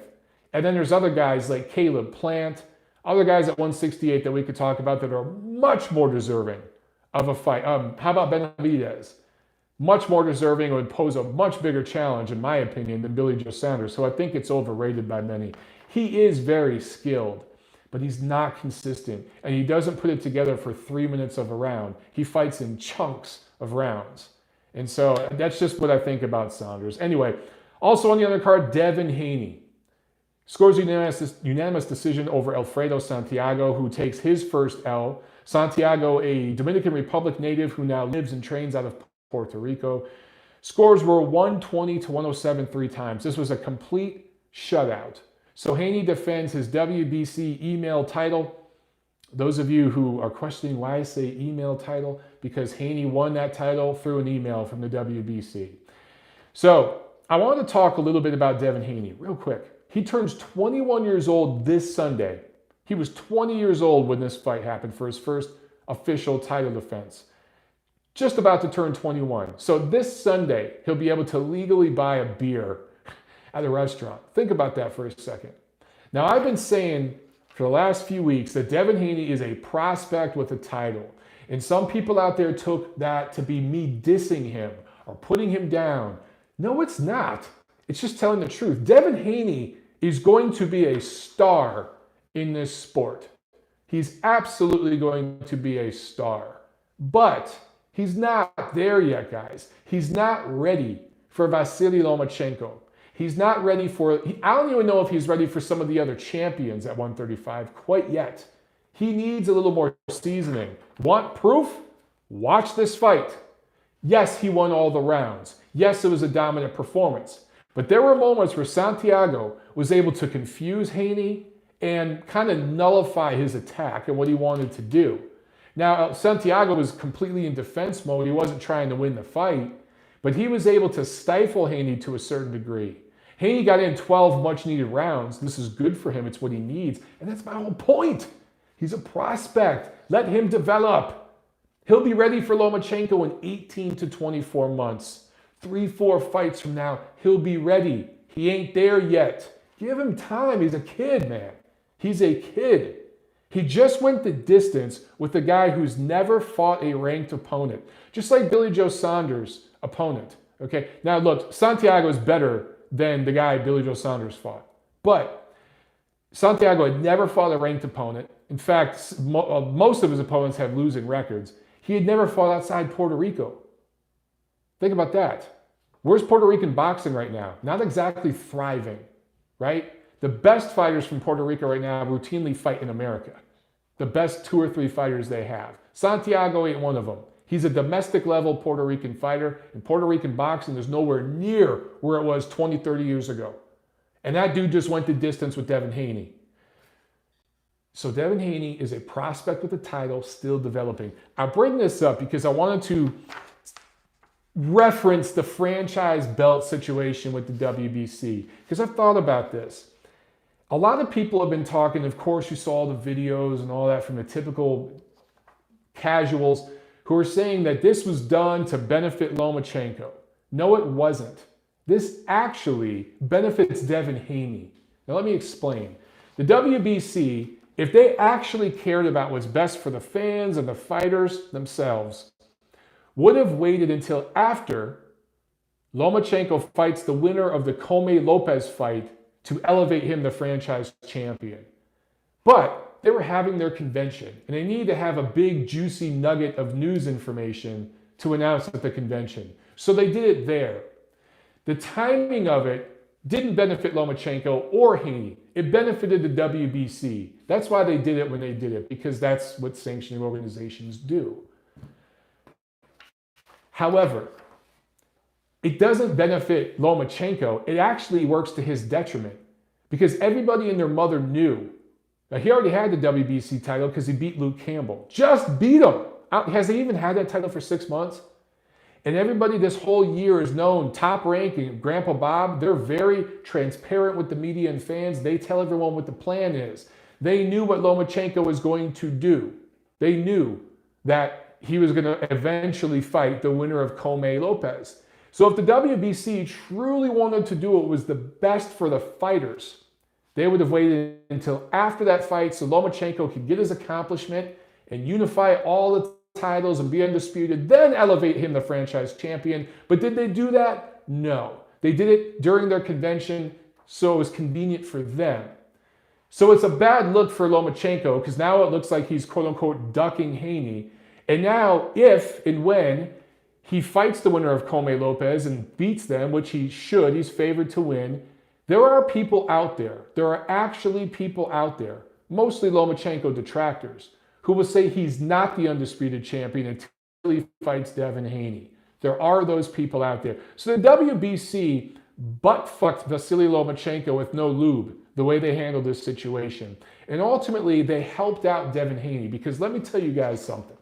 And then there's other guys like Caleb Plant, other guys at 168 that we could talk about that are much more deserving of a fight. How about Benavidez? Much more deserving, would pose a much bigger challenge, in my opinion, than Billy Joe Saunders. So I think it's overrated by many. He is very skilled, but he's not consistent. And he doesn't put it together for 3 minutes of a round. He fights in chunks of rounds. And so that's just what I think about Saunders. Anyway, also on the undercard, Devin Haney scores a unanimous decision over Alfredo Santiago, who takes his first L. Santiago, a Dominican Republic native who now lives and trains out of Puerto Rico. Scores were 120 to 107 3 times. This was a complete shutout. So Haney defends his WBC email title. Those of you who are questioning why I say email title, because Haney won that title through an email from the WBC. So I want to talk a little bit about Devin Haney real quick. He turns 21 years old this Sunday. He was 20 years old when this fight happened for his first official title defense. Just about to turn 21. So this Sunday, he'll be able to legally buy a beer at a restaurant. Think about that for a second. Now, I've been saying for the last few weeks that Devin Haney is a prospect with a title. And some people out there took that to be me dissing him or putting him down. No, it's not. It's just telling the truth. Devin Haney is going to be a star in this sport. He's absolutely going to be a star. But he's not there yet, guys. He's not ready for Vasily Lomachenko. He's not ready for, I don't even know if he's ready for some of the other champions at 135 quite yet. He needs a little more seasoning. Want proof? Watch this fight. Yes, he won all the rounds. Yes, it was a dominant performance. But there were moments where Santiago was able to confuse Haney and kind of nullify his attack and what he wanted to do. Now, Santiago was completely in defense mode. He wasn't trying to win the fight, but he was able to stifle Haney to a certain degree. Haney got in 12 much-needed rounds. This is good for him. It's what he needs. And that's my whole point. He's a prospect. Let him develop. He'll be ready for Lomachenko in 18 to 24 months. 3-4 fights from now, he'll be ready. He ain't there yet. Give him time. He's a kid, man. He's a kid. He just went the distance with a guy who's never fought a ranked opponent, just like Billy Joe Saunders' opponent. Okay. Now, look, Santiago is better than the guy Billy Joe Saunders fought, but Santiago had never fought a ranked opponent. In fact, most of his opponents have losing records. He had never fought outside Puerto Rico. Think about that. Where's Puerto Rican boxing right now? Not exactly thriving, right? The best fighters from Puerto Rico right now routinely fight in America. The best 2 or 3 fighters they have. Santiago ain't one of them. He's a domestic level Puerto Rican fighter. And Puerto Rican boxing is nowhere near where it was 20, 30 years ago. And that dude just went the distance with Devin Haney. So Devin Haney is a prospect with a title, still developing. I bring this up because I wanted to reference the franchise belt situation with the WBC, because I've thought about this. A lot of people have been talking, of course you saw the videos and all that from the typical casuals who are saying that this was done to benefit Lomachenko. No, it wasn't. This actually benefits Devin Haney. Now let me explain. The WBC, if they actually cared about what's best for the fans and the fighters themselves, would have waited until after Lomachenko fights the winner of the Comey Lopez fight to elevate him the franchise champion. But they were having their convention, and they needed to have a big, juicy nugget of news information to announce at the convention. So they did it there. The timing of it didn't benefit Lomachenko or Haney. It benefited the WBC. That's why they did it when they did it, because that's what sanctioning organizations do. However, it doesn't benefit Lomachenko. It actually works to his detriment, because everybody and their mother knew. Now, he already had the WBC title because he beat Luke Campbell. Just beat him. Has he even had that title for 6 months? And everybody this whole year has known Top Rank and Grandpa Bob, they're very transparent with the media and fans. They tell everyone what the plan is. They knew what Lomachenko was going to do. They knew that he was going to eventually fight the winner of Commey Lopez. So if the WBC truly wanted to do what was the best for the fighters, they would have waited until after that fight so Lomachenko could get his accomplishment and unify all the titles and be undisputed, then elevate him the franchise champion. But did they do that? No. They did it during their convention, so it was convenient for them. So it's a bad look for Lomachenko because now it looks like he's quote-unquote ducking Haney. And now if and when he fights the winner of Commey Lopez and beats them, which he should, he's favored to win, there are people out there, there are actually people out there, mostly Lomachenko detractors, who will say he's not the undisputed champion until he fights Devin Haney. There are those people out there. So the WBC butt-fucked Vasily Lomachenko with no lube, the way they handled this situation. And ultimately, they helped out Devin Haney, because let me tell you guys something.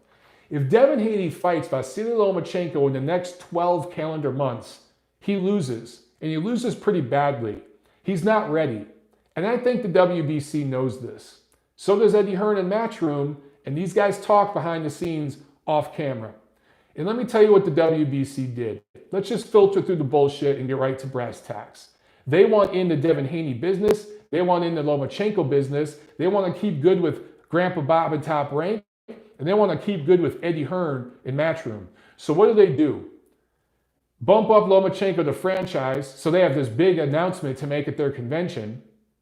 If Devin Haney fights Vasily Lomachenko in the next 12 calendar months, he loses, and he loses pretty badly. He's not ready. And I think the WBC knows this. So does Eddie Hearn in Matchroom, and these guys talk behind the scenes off camera. And let me tell you what the WBC did. Let's just filter through the bullshit and get right to brass tacks. They want in the Devin Haney business. They want in the Lomachenko business. They want to keep good with Grandpa Bob and Top Rank. And they want to keep good with Eddie Hearn in Matchroom. So what do? Bump up Lomachenko to franchise, so they have this big announcement to make at their convention,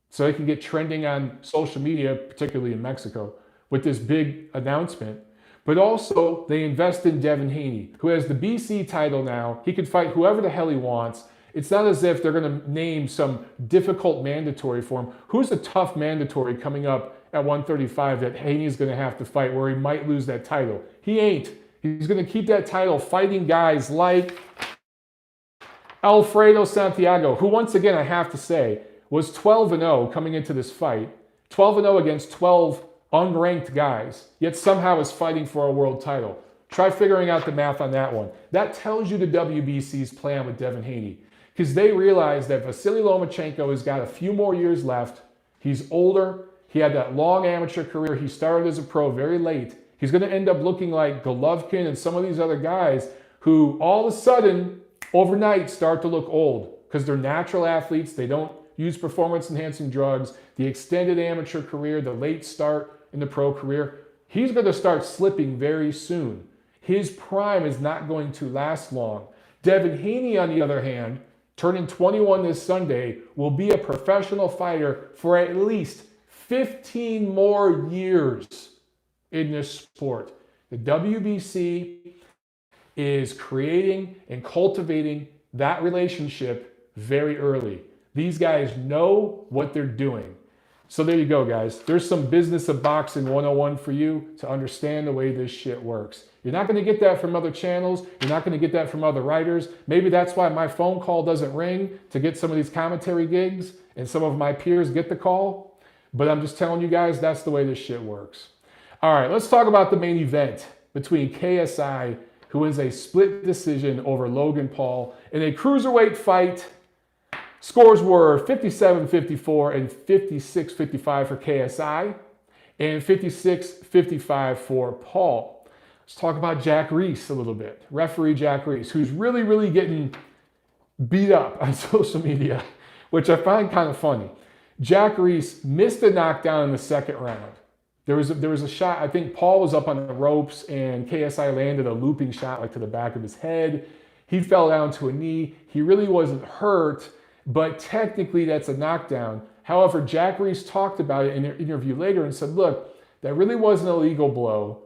so they can get trending on social media, particularly in Mexico, with this big announcement. But also, they invest in Devin Haney, who has the BC title now. He can fight whoever the hell he wants. It's not as if they're going to name some difficult mandatory for him. Who's a tough mandatory coming up at 135 that Haney's going to have to fight where he might lose that title? He ain't. He's going to keep that title fighting guys like Alfredo Santiago, who once again, I have to say, was 12-0 coming into this fight. 12-0 against 12 unranked guys, yet somehow is fighting for a world title. Try figuring out the math on that one. That tells you the WBC's plan with Devin Haney, because they realize that Vasily Lomachenko has got a few more years left. He's older. He had that long amateur career. He started as a pro very late. He's going to end up looking like Golovkin and some of these other guys who all of a sudden, overnight, start to look old because they're natural athletes. They don't use performance-enhancing drugs. The extended amateur career, the late start in the pro career, he's going to start slipping very soon. His prime is not going to last long. Devin Haney, on the other hand, turning 21 this Sunday, will be a professional fighter for at least 15 more years in this sport. The WBC is creating and cultivating that relationship very early. These guys know what they're doing. So there you go, guys. There's some business of boxing 101 for you to understand the way this shit works. You're not going to get that from other channels. You're not going to get that from other writers. Maybe that's why my phone call doesn't ring to get some of these commentary gigs and some of my peers get the call. But I'm just telling you guys, that's the way this shit works. All right, let's talk about the main event between KSI, who wins a split decision over Logan Paul in a cruiserweight fight. Scores were 57-54 and 56-55 for KSI and 56-55 for Paul. Let's talk about Jack Reese a little bit. Referee Jack Reese, who's really getting beat up on social media, which I find kind of funny. Jack Reese missed a knockdown in the second round. There was a shot, I think Paul was up on the ropes and KSI landed a looping shot like to the back of his head. He fell down to a knee. He really wasn't hurt, but technically that's a knockdown. However, Jack Reese talked about it in an interview later and said, look, that really wasn't a legal blow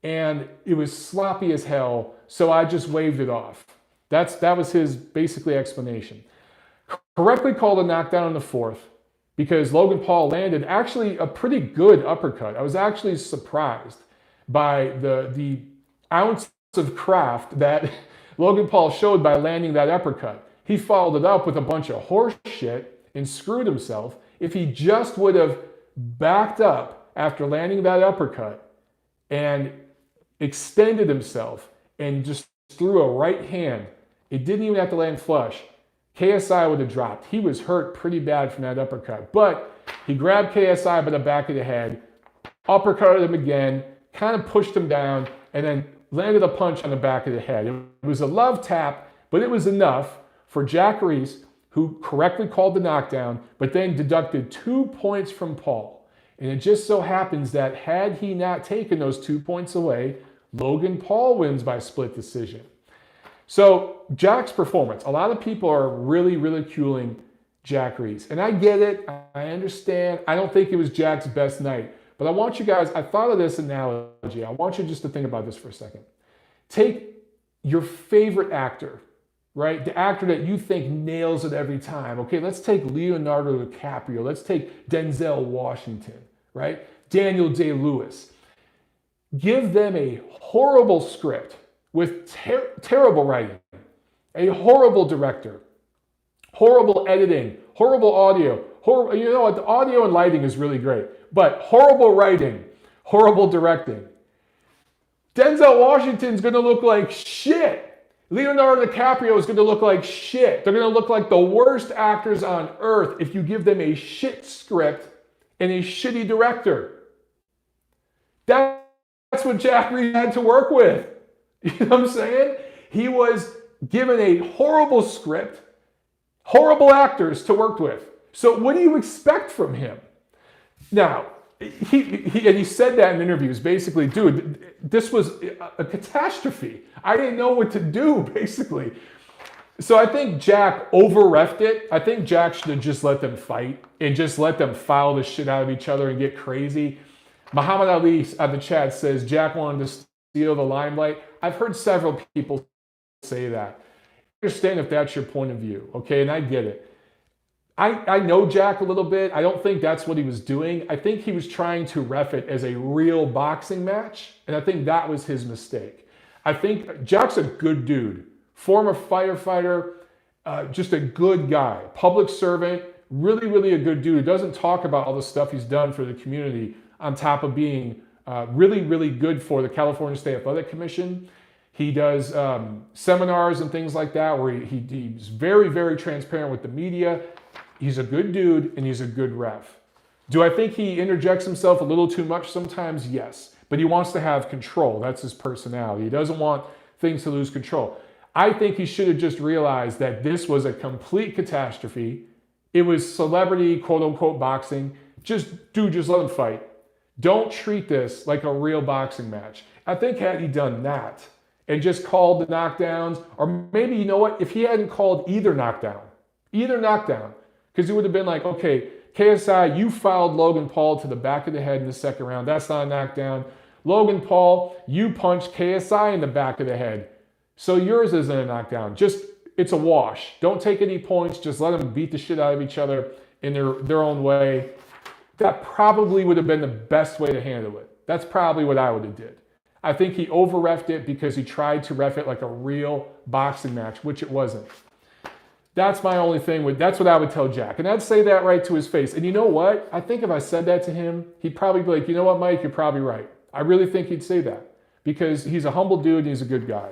and it was sloppy as hell, so I just waved it off. That was his basically explanation. Correctly called a knockdown in the fourth, because Logan Paul landed actually a pretty good uppercut. I was actually surprised by the ounce of craft that Logan Paul showed by landing that uppercut. He followed it up with a bunch of horse shit and screwed himself. If he just would have backed up after landing that uppercut and extended himself and just threw a right hand. It didn't even have to land flush. KSI would have dropped. He was hurt pretty bad from that uppercut. But he grabbed KSI by the back of the head, uppercutted him again, kind of pushed him down, and then landed a punch on the back of the head. It was a love tap, but it was enough for Jack Reese, who correctly called the knockdown, but then deducted 2 points from Paul. And it just so happens that had he not taken those 2 points away, Logan Paul wins by split decision. So Jack's performance, a lot of people are really ridiculing Jack Reese. And I get it, I understand. I don't think it was Jack's best night. But I want you guys, I thought of this analogy. I want you just to think about this for a second. Take your favorite actor, right? The actor that you think nails it every time. Okay, let's take Leonardo DiCaprio. Let's take Denzel Washington, right? Daniel Day-Lewis. Give them a horrible script with terrible writing, a horrible director, horrible editing, horrible audio. You know what? The audio and lighting is really great, but horrible writing, horrible directing. Denzel Washington's going to look like shit. Leonardo DiCaprio is going to look like shit. They're going to look like the worst actors on earth if you give them a shit script and a shitty director. That's what Jack Reese had to work with. You know what I'm saying? He was given a horrible script, horrible actors to work with. So what do you expect from him? Now, he said that in interviews, basically, dude, this was a catastrophe. I didn't know what to do, basically. So I think Jack over-reffed it. I think Jack should have just let them fight and just let them foul the shit out of each other and get crazy. Muhammad Ali at the chat says Jack wanted to steal the limelight. I've heard several people say that. I understand if that's your point of view, okay, and I get it. I know Jack a little bit. I don't think that's what he was doing. I think he was trying to ref it as a real boxing match, and I think that was his mistake. I think Jack's a good dude, former firefighter, just a good guy, public servant, really a good dude who doesn't talk about all the stuff he's done for the community on top of being really good for the California State Athletic Commission. He does seminars and things like that where he's very transparent with the media. He's a good dude and he's a good ref. Do I think he interjects himself a little too much sometimes? Yes. But he wants to have control. That's his personality. He doesn't want things to lose control. I think he should have just realized that this was a complete catastrophe. It was celebrity, quote unquote, boxing. Just let him fight. Don't treat this like a real boxing match. I think had he done that and just called the knockdowns, or maybe, you know what, if he hadn't called either knockdown, because he would have been like, okay, KSI, you fouled Logan Paul to the back of the head in the second round. That's not a knockdown. Logan Paul, you punched KSI in the back of the head. So yours isn't a knockdown. It's a wash. Don't take any points. Just let them beat the shit out of each other in their own way. That probably would have been the best way to handle it. That's probably what I would have did. I think he over-reffed it because he tried to ref it like a real boxing match, which it wasn't. That's my only thing. That's what I would tell Jack. And I'd say that right to his face. And you know what? I think if I said that to him, he'd probably be like, you know what, Mike, you're probably right. I really think he'd say that because he's a humble dude and he's a good guy.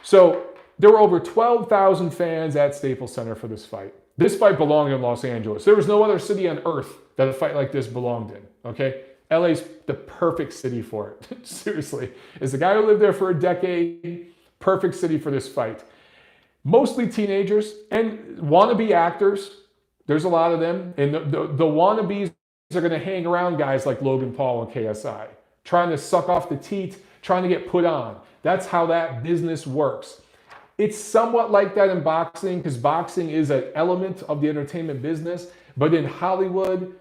So there were over 12,000 fans at Staples Center for this fight. This fight belonged in Los Angeles. There was no other city on earth that a fight like this belonged in, okay? LA's the perfect city for it. Seriously. As a guy who lived there for a decade, perfect city for this fight. Mostly teenagers and wannabe actors. There's a lot of them. And the wannabes are going to hang around guys like Logan Paul and KSI, trying to suck off the teat, trying to get put on. That's how that business works. It's somewhat like that in boxing because boxing is an element of the entertainment business. But in Hollywood,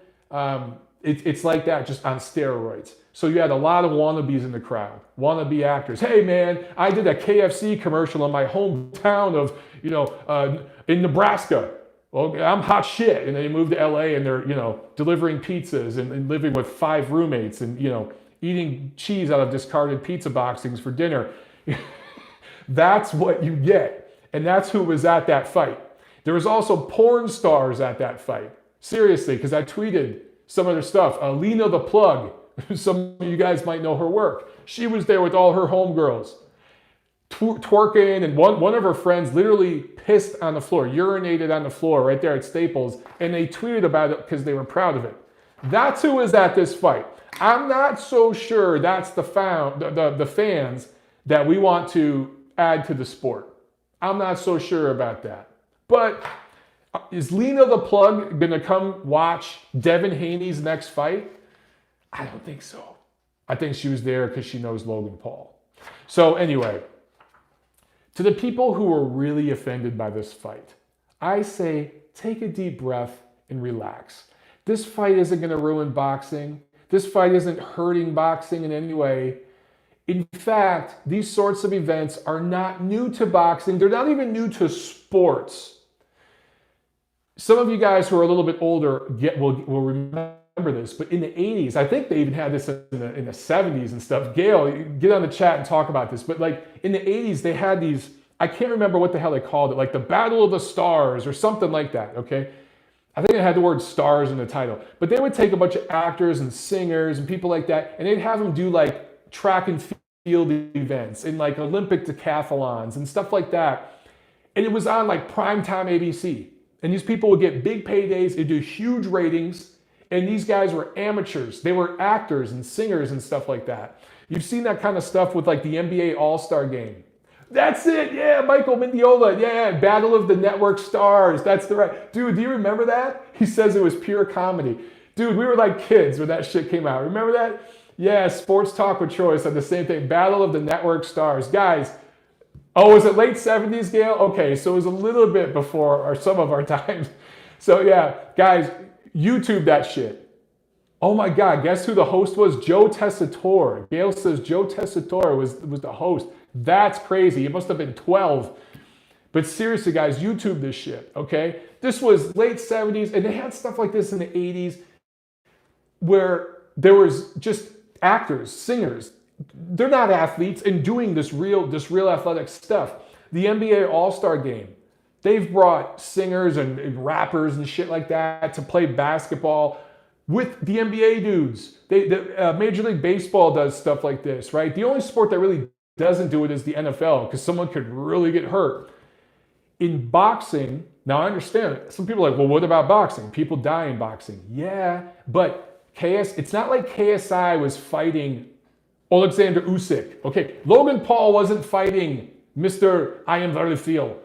it's like that, just on steroids. So you had a lot of wannabes in the crowd, wannabe actors. Hey man, I did a KFC commercial in my hometown of, in Nebraska. Well, I'm hot shit. And they moved to LA and they're, delivering pizzas and living with 5 roommates and, eating cheese out of discarded pizza boxings for dinner. That's what you get. And that's who was at that fight. There was also porn stars at that fight. Seriously, because I tweeted some of their stuff. Lena the Plug. Some of you guys might know her work. She was there with all her homegirls. twerking, and one of her friends literally pissed on the floor, urinated on the floor right there at Staples, and they tweeted about it because they were proud of it. That's who was at this fight. I'm not so sure that's the fans that we want to add to the sport. I'm not so sure about that. But is Lena the Plug going to come watch Devin Haney's next fight? I don't think so. I think she was there because she knows Logan Paul. So anyway, to the people who were really offended by this fight, I say take a deep breath and relax. This fight isn't going to ruin boxing. This fight isn't hurting boxing in any way. In fact, these sorts of events are not new to boxing. They're not even new to sports. Some of you guys who are a little bit older will remember this, but in the 80s, I think they even had this in the 70s and stuff. Gail, get on the chat and talk about this. But like in the 80s, they had these, I can't remember what the hell they called it, like the Battle of the Stars or something like that, okay? I think it had the word stars in the title. But they would take a bunch of actors and singers and people like that, and they'd have them do like track and field events and like Olympic decathlons and stuff like that. And it was on like primetime ABC. And these people would get big paydays, they'd do huge ratings, and these guys were amateurs. They were actors and singers and stuff like that. You've seen that kind of stuff with like the NBA All-Star Game. That's it, yeah, Michael Mendiola, yeah, Battle of the Network Stars, that's the right. Dude, do you remember that? He says it was pure comedy. Dude, we were like kids when that shit came out. Remember that? Yeah, Sports Talk with Troy said the same thing, Battle of the Network Stars. Guys, oh, was it late 70s, Gail? Okay, so it was a little bit before or some of our times. So yeah, guys, YouTube that shit. Oh my God, guess who the host was? Joe Tessitore. Gail says Joe Tessitore was the host. That's crazy. It must have been 12. But seriously, guys, YouTube this shit, okay? This was late 70s, and they had stuff like this in the 80s where there was just actors, singers. They're not athletes and doing this real athletic stuff. The NBA All-Star Game. They've brought singers and rappers and shit like that to play basketball with the NBA dudes. Major League Baseball does stuff like this, right? The only sport that really doesn't do it is the NFL because someone could really get hurt. In boxing, now I understand it. Some people are like, well, what about boxing? People die in boxing. Yeah, but it's not like KSI was fighting Alexander Usyk. Okay, Logan Paul wasn't fighting Mr. I am very feel.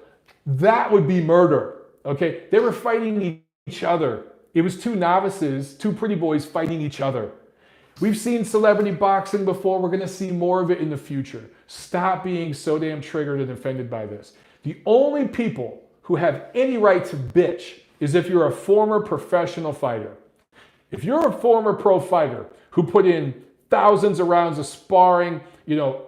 That would be murder. Okay, they were fighting each other. It was two novices, two pretty boys fighting each other. We've seen celebrity boxing before. We're going to see more of it in the future. Stop being so damn triggered and offended by this. The only people who have any right to bitch is if you're a former professional fighter. If you're a former pro fighter who put in thousands of rounds of sparring, you know,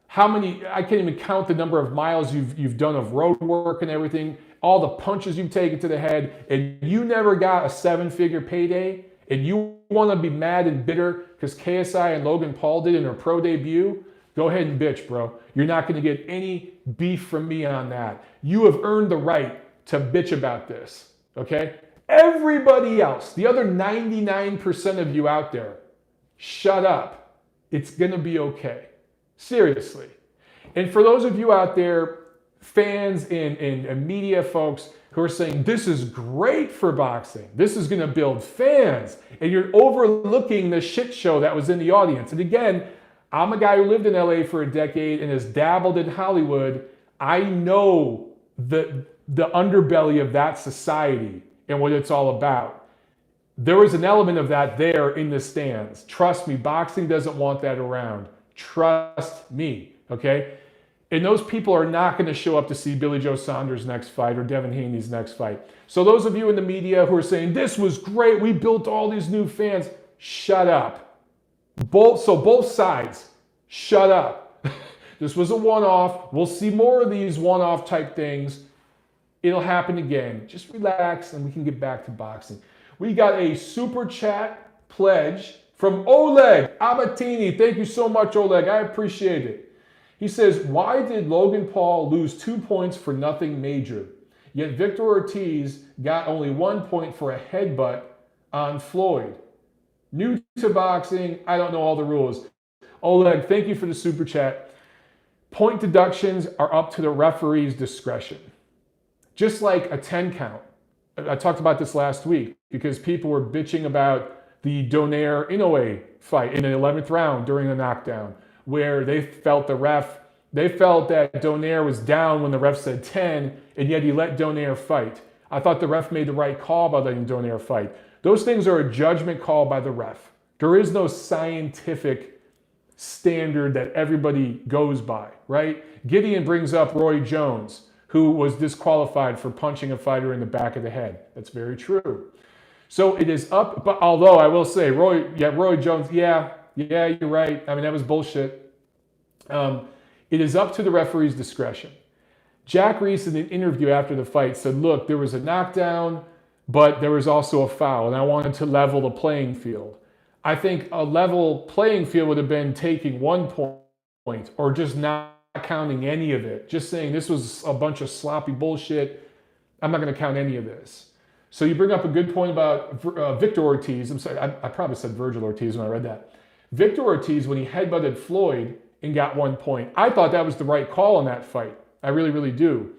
how many, I can't even count the number of miles you've done of road work and everything, all the punches you've taken to the head, and you never got a 7-figure payday, and you want to be mad and bitter because KSI and Logan Paul did in their pro debut, go ahead and bitch, bro. You're not going to get any beef from me on that. You have earned the right to bitch about this, okay? Everybody else, the other 99% of you out there, shut up. It's going to be okay. Seriously. And for those of you out there, fans and media folks who are saying, this is great for boxing. This is going to build fans. And you're overlooking the shit show that was in the audience. And again, I'm a guy who lived in LA for a decade and has dabbled in Hollywood. I know the underbelly of that society and what it's all about. There was an element of that there in the stands. Trust me, boxing doesn't want that around. Trust me, okay? And those people are not going to show up to see Billy Joe Saunders' next fight or Devin Haney's next fight. So those of you in the media who are saying, this was great, we built all these new fans, shut up. Both sides, shut up. This was a one-off. We'll see more of these one-off type things. It'll happen again. Just relax and we can get back to boxing. We got a super chat pledge from Oleg Abatini. Thank you so much, Oleg. I appreciate it. He says, why did Logan Paul lose 2 points for nothing major? Yet Victor Ortiz got only 1 point for a headbutt on Floyd. New to boxing, I don't know all the rules. Oleg, thank you for the super chat. Point deductions are up to the referee's discretion. Just like a 10 count. I talked about this last week because people were bitching about the Donaire Inoue fight in the 11th round during the knockdown, where they felt that Donaire was down when the ref said 10, and yet he let Donaire fight. I thought the ref made the right call by letting Donaire fight. Those things are a judgment call by the ref. There is no scientific standard that everybody goes by, right? Gideon brings up Roy Jones, who was disqualified for punching a fighter in the back of the head. That's very true. So it is up, but although I will say, Roy Jones, yeah, you're right. I mean, that was bullshit. It is up to the referee's discretion. Jack Reese in an interview after the fight said, look, there was a knockdown, but there was also a foul, and I wanted to level the playing field. I think a level playing field would have been taking 1 point or just not counting any of it. Just saying this was a bunch of sloppy bullshit. I'm not going to count any of this. So you bring up a good point about Victor Ortiz. I'm sorry, I probably said Virgil Ortiz when I read that. Victor Ortiz, when he headbutted Floyd and got 1 point, I thought that was the right call in that fight. I really, really do.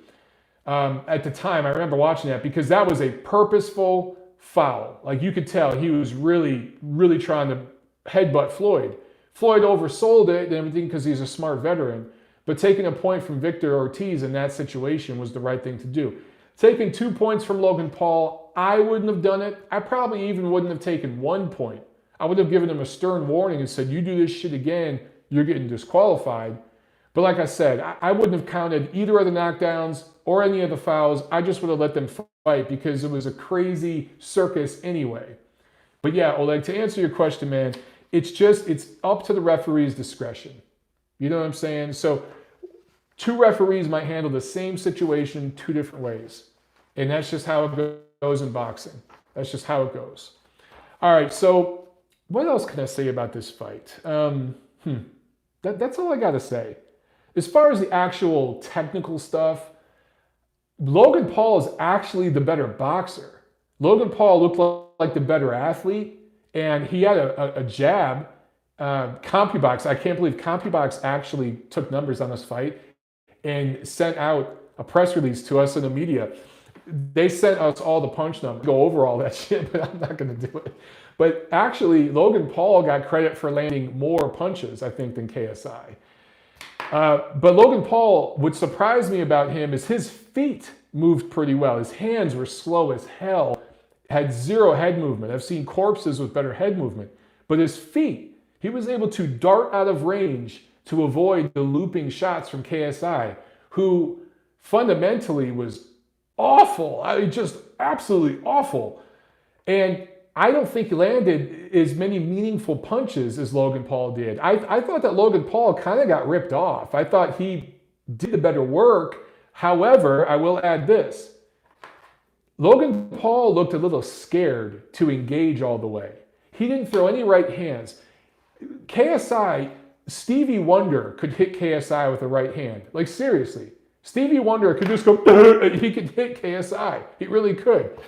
At the time, I remember watching that because that was a purposeful foul. Like you could tell he was really, really trying to headbutt Floyd. Floyd oversold it and everything because he's a smart veteran. But taking a point from Victor Ortiz in that situation was the right thing to do. Taking 2 points from Logan Paul, I wouldn't have done it. I probably even wouldn't have taken 1 point. I would have given him a stern warning and said, you do this shit again, you're getting disqualified. But like I said, I wouldn't have counted either of the knockdowns or any of the fouls. I just would have let them fight because it was a crazy circus anyway. But yeah, Oleg, to answer your question, man, it's up to the referee's discretion. You know what I'm saying? So 2 referees might handle the same situation 2 different ways. And that's just how it goes in boxing. That's just how it goes. All right, so what else can I say about this fight? That's all I got to say. As far as the actual technical stuff, Logan Paul is actually the better boxer. Logan Paul looked like the better athlete, and he had a jab. CompuBox, I can't believe CompuBox actually took numbers on this fight and sent out a press release to us in the media. They sent us all the punch numbers. Go over all that shit, but I'm not going to do it. But actually, Logan Paul got credit for landing more punches, I think, than KSI. But Logan Paul, what surprised me about him is his feet moved pretty well. His hands were slow as hell, had 0 head movement. I've seen corpses with better head movement. But his feet, he was able to dart out of range to avoid the looping shots from KSI, who fundamentally was awful. I mean, just absolutely awful. And I don't think he landed as many meaningful punches as Logan Paul did. I thought that Logan Paul kind of got ripped off. I thought he did the better work. However, I will add this. Logan Paul looked a little scared to engage all the way. He didn't throw any right hands. KSI, Stevie Wonder could hit KSI with a right hand. Like seriously. Stevie Wonder could just go, he could hit KSI. He really could.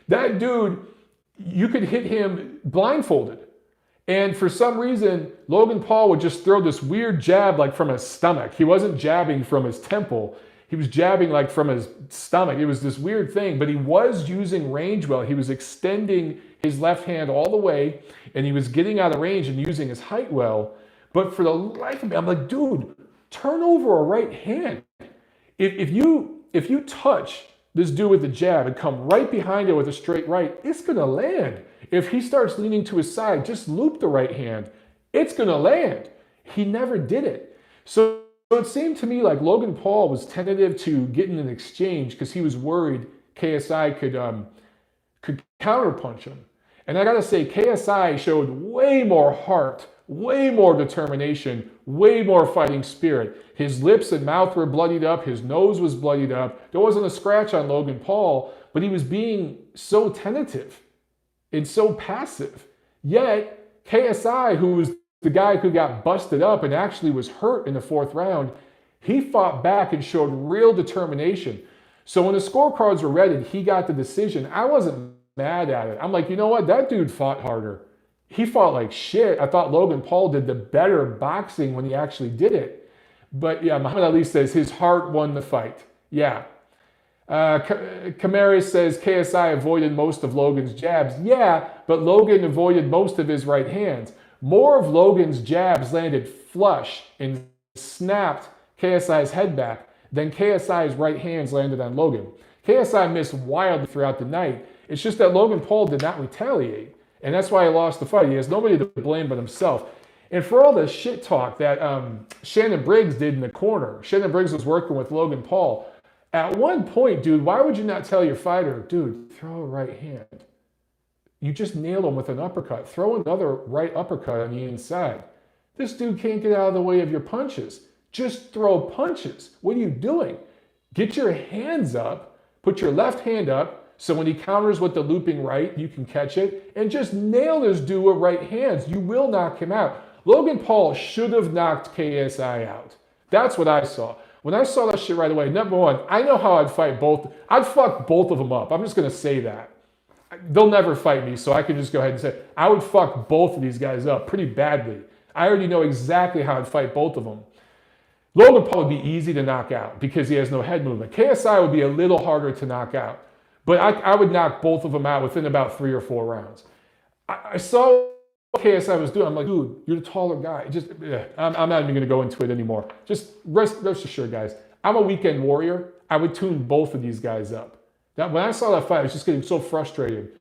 That dude, you could hit him blindfolded. And for some reason, Logan Paul would just throw this weird jab like from his stomach. He wasn't jabbing from his temple. He was jabbing like from his stomach. It was this weird thing, but he was using range well. He was extending his left hand all the way, and he was getting out of range and using his height well. But for the life of me, I'm like, dude, turn over a right hand. If you touch this dude with the jab and come right behind it with a straight right, it's going to land. If he starts leaning to his side, just loop the right hand. It's going to land. He never did it. So it seemed to me like Logan Paul was tentative to get in an exchange because he was worried KSI could counterpunch him. And I got to say, KSI showed way more heart, way more determination, way more fighting spirit. His lips and mouth were bloodied up. His nose was bloodied up. There wasn't a scratch on Logan Paul, but he was being so tentative and so passive. Yet, KSI, who was the guy who got busted up and actually was hurt in the 4th round, he fought back and showed real determination. So when the scorecards were read and he got the decision, I wasn't mad at it. I'm like, you know what? That dude fought harder. He fought like shit. I thought Logan Paul did the better boxing when he actually did it. But yeah, Muhammad Ali says his heart won the fight. Yeah. Kamari says KSI avoided most of Logan's jabs. Yeah, but Logan avoided most of his right hands. More of Logan's jabs landed flush and snapped KSI's head back than KSI's right hands landed on Logan. KSI missed wildly throughout the night. It's just that Logan Paul did not retaliate. And that's why he lost the fight. He has nobody to blame but himself. And for all the shit talk that Shannon Briggs did in the corner, Shannon Briggs was working with Logan Paul. At one point, dude, why would you not tell your fighter, dude, throw a right hand? You just nailed him with an uppercut. Throw another right uppercut on the inside. This dude can't get out of the way of your punches. Just throw punches. What are you doing? Get your hands up. Put your left hand up so when he counters with the looping right, you can catch it. And just nail this dude with right hands. You will knock him out. Logan Paul should have knocked KSI out. That's what I saw. When I saw that shit right away, number one, I know how I'd fight both. I'd fuck both of them up. I'm just going to say that. They'll never fight me, so I can just go ahead and say, I would fuck both of these guys up pretty badly. I already know exactly how I'd fight both of them. Logan Paul would be easy to knock out because he has no head movement. KSI would be a little harder to knock out. But I would knock both of them out within about 3 or 4 rounds. I saw what KSI was doing. I'm like, dude, you're the taller guy. I'm not even going to go into it anymore. Just rest assured, guys. I'm a weekend warrior. I would tune both of these guys up. When I saw that fight, I was just getting so frustrated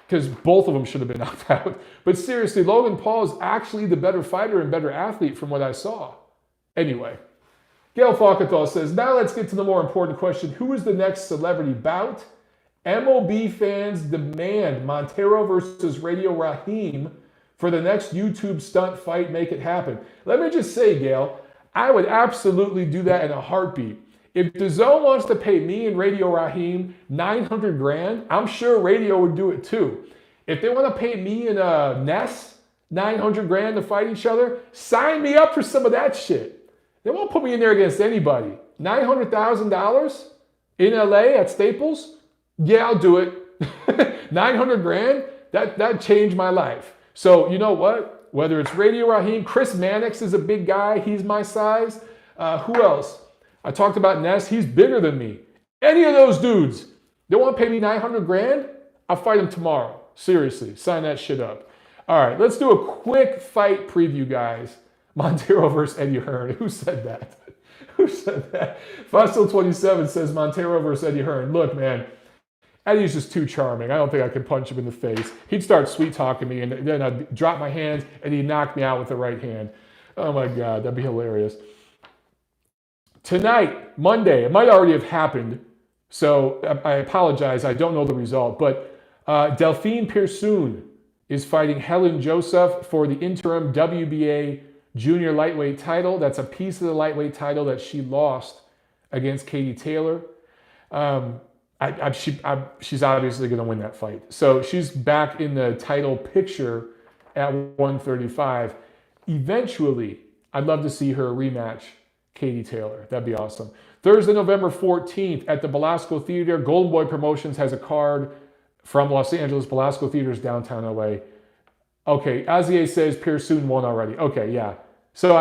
because both of them should have been knocked out. But seriously, Logan Paul is actually the better fighter and better athlete from what I saw. Anyway, Gail Falkenthal says, now let's get to the more important question. Who is the next celebrity bout? MLB fans demand Montero versus Radio Raheem for the next YouTube stunt fight. Make it happen. Let me just say, Gail, I would absolutely do that in a heartbeat. If DAZN wants to pay me and Radio Raheem $900 grand, I'm sure Radio would do it too. If they want to pay me and Ness $900 grand to fight each other, sign me up for some of that shit. They won't put me in there against anybody. $900,000 in LA at Staples? Yeah, I'll do it. 900 grand? That changed my life. So you know what? Whether it's Radio Raheem, Chris Mannix is a big guy. He's my size. Who else? I talked about Ness. He's bigger than me. Any of those dudes, they want to pay me 900 grand? I'll fight them tomorrow. Seriously, sign that shit up. All right, let's do a quick fight preview, guys. Montero versus Eddie Hearn. Who said that? Who said that? Fossil27 says Montero versus Eddie Hearn. Look, man, Eddie's just too charming. I don't think I could punch him in the face. He'd start sweet talking me, and then I'd drop my hands, and he'd knock me out with the right hand. Oh my God, that'd be hilarious. Tonight, Monday, it might already have happened, so I apologize. I don't know the result, but Delphine Persoon is fighting Helen Joseph for the interim WBA junior lightweight title. That's a piece of the lightweight title that she lost against Katie Taylor. She's obviously going to win that fight. So she's back in the title picture at 135. Eventually, I'd love to see her rematch Katie Taylor. That'd be awesome. Thursday, November 14th at the Belasco Theater. Golden Boy Promotions has a card from Los Angeles. Belasco Theater's downtown LA. Okay, Azier says Persoon won already. Okay, yeah. So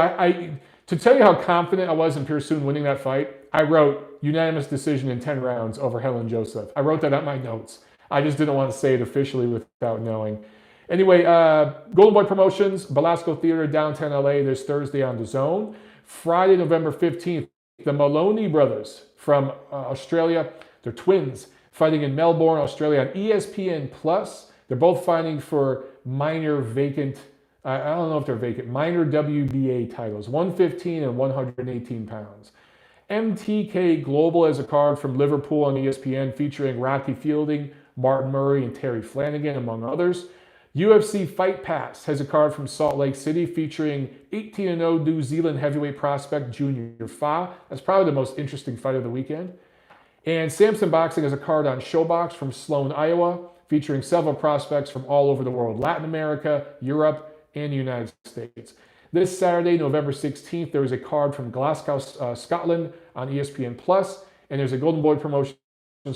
to tell you how confident I was in Persoon winning that fight, I wrote unanimous decision in 10 rounds over Helen Joseph. I wrote that on my notes. I just didn't want to say it officially without knowing. Anyway, Golden Boy Promotions, Belasco Theater, downtown LA, this Thursday on DAZN. Friday, November 15th, the Maloney brothers from Australia, they're twins, fighting in Melbourne, Australia on ESPN+. They're both fighting for minor vacant, I don't know if they're vacant, minor WBA titles, 115 and 118 pounds. MTK Global has a card from Liverpool on ESPN featuring Rocky Fielding, Martin Murray, and Terry Flanagan, among others. UFC Fight Pass has a card from Salt Lake City featuring 18-0 New Zealand heavyweight prospect Junior Fa. That's probably the most interesting fight of the weekend. And Samson Boxing has a card on Showbox from Sloan, Iowa, featuring several prospects from all over the world, Latin America, Europe, and the United States. This Saturday, November 16th, there is a card from Glasgow, Scotland on ESPN+, and there's a Golden Boy Promotions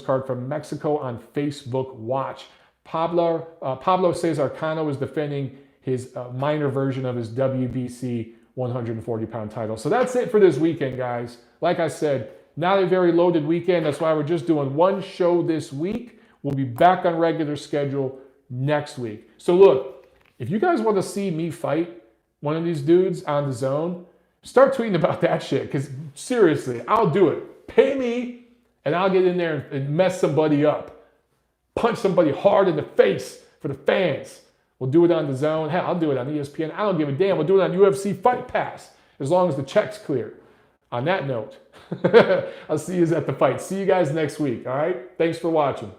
card from Mexico on Facebook Watch. Pablo Cesar Cano is defending his minor version of his WBC 140-pound title. So that's it for this weekend, guys. Like I said, not a very loaded weekend. That's why we're just doing one show this week. We'll be back on regular schedule next week. So look, if you guys want to see me fight one of these dudes on the zone, start tweeting about that shit, because seriously, I'll do it. Pay me, and I'll get in there and mess somebody up. Punch somebody hard in the face for the fans. We'll do it on the zone. Hell, I'll do it on ESPN. I don't give a damn. We'll do it on UFC Fight Pass, as long as the check's clear. On that note, I'll see you at the fight. See you guys next week, all right? Thanks for watching.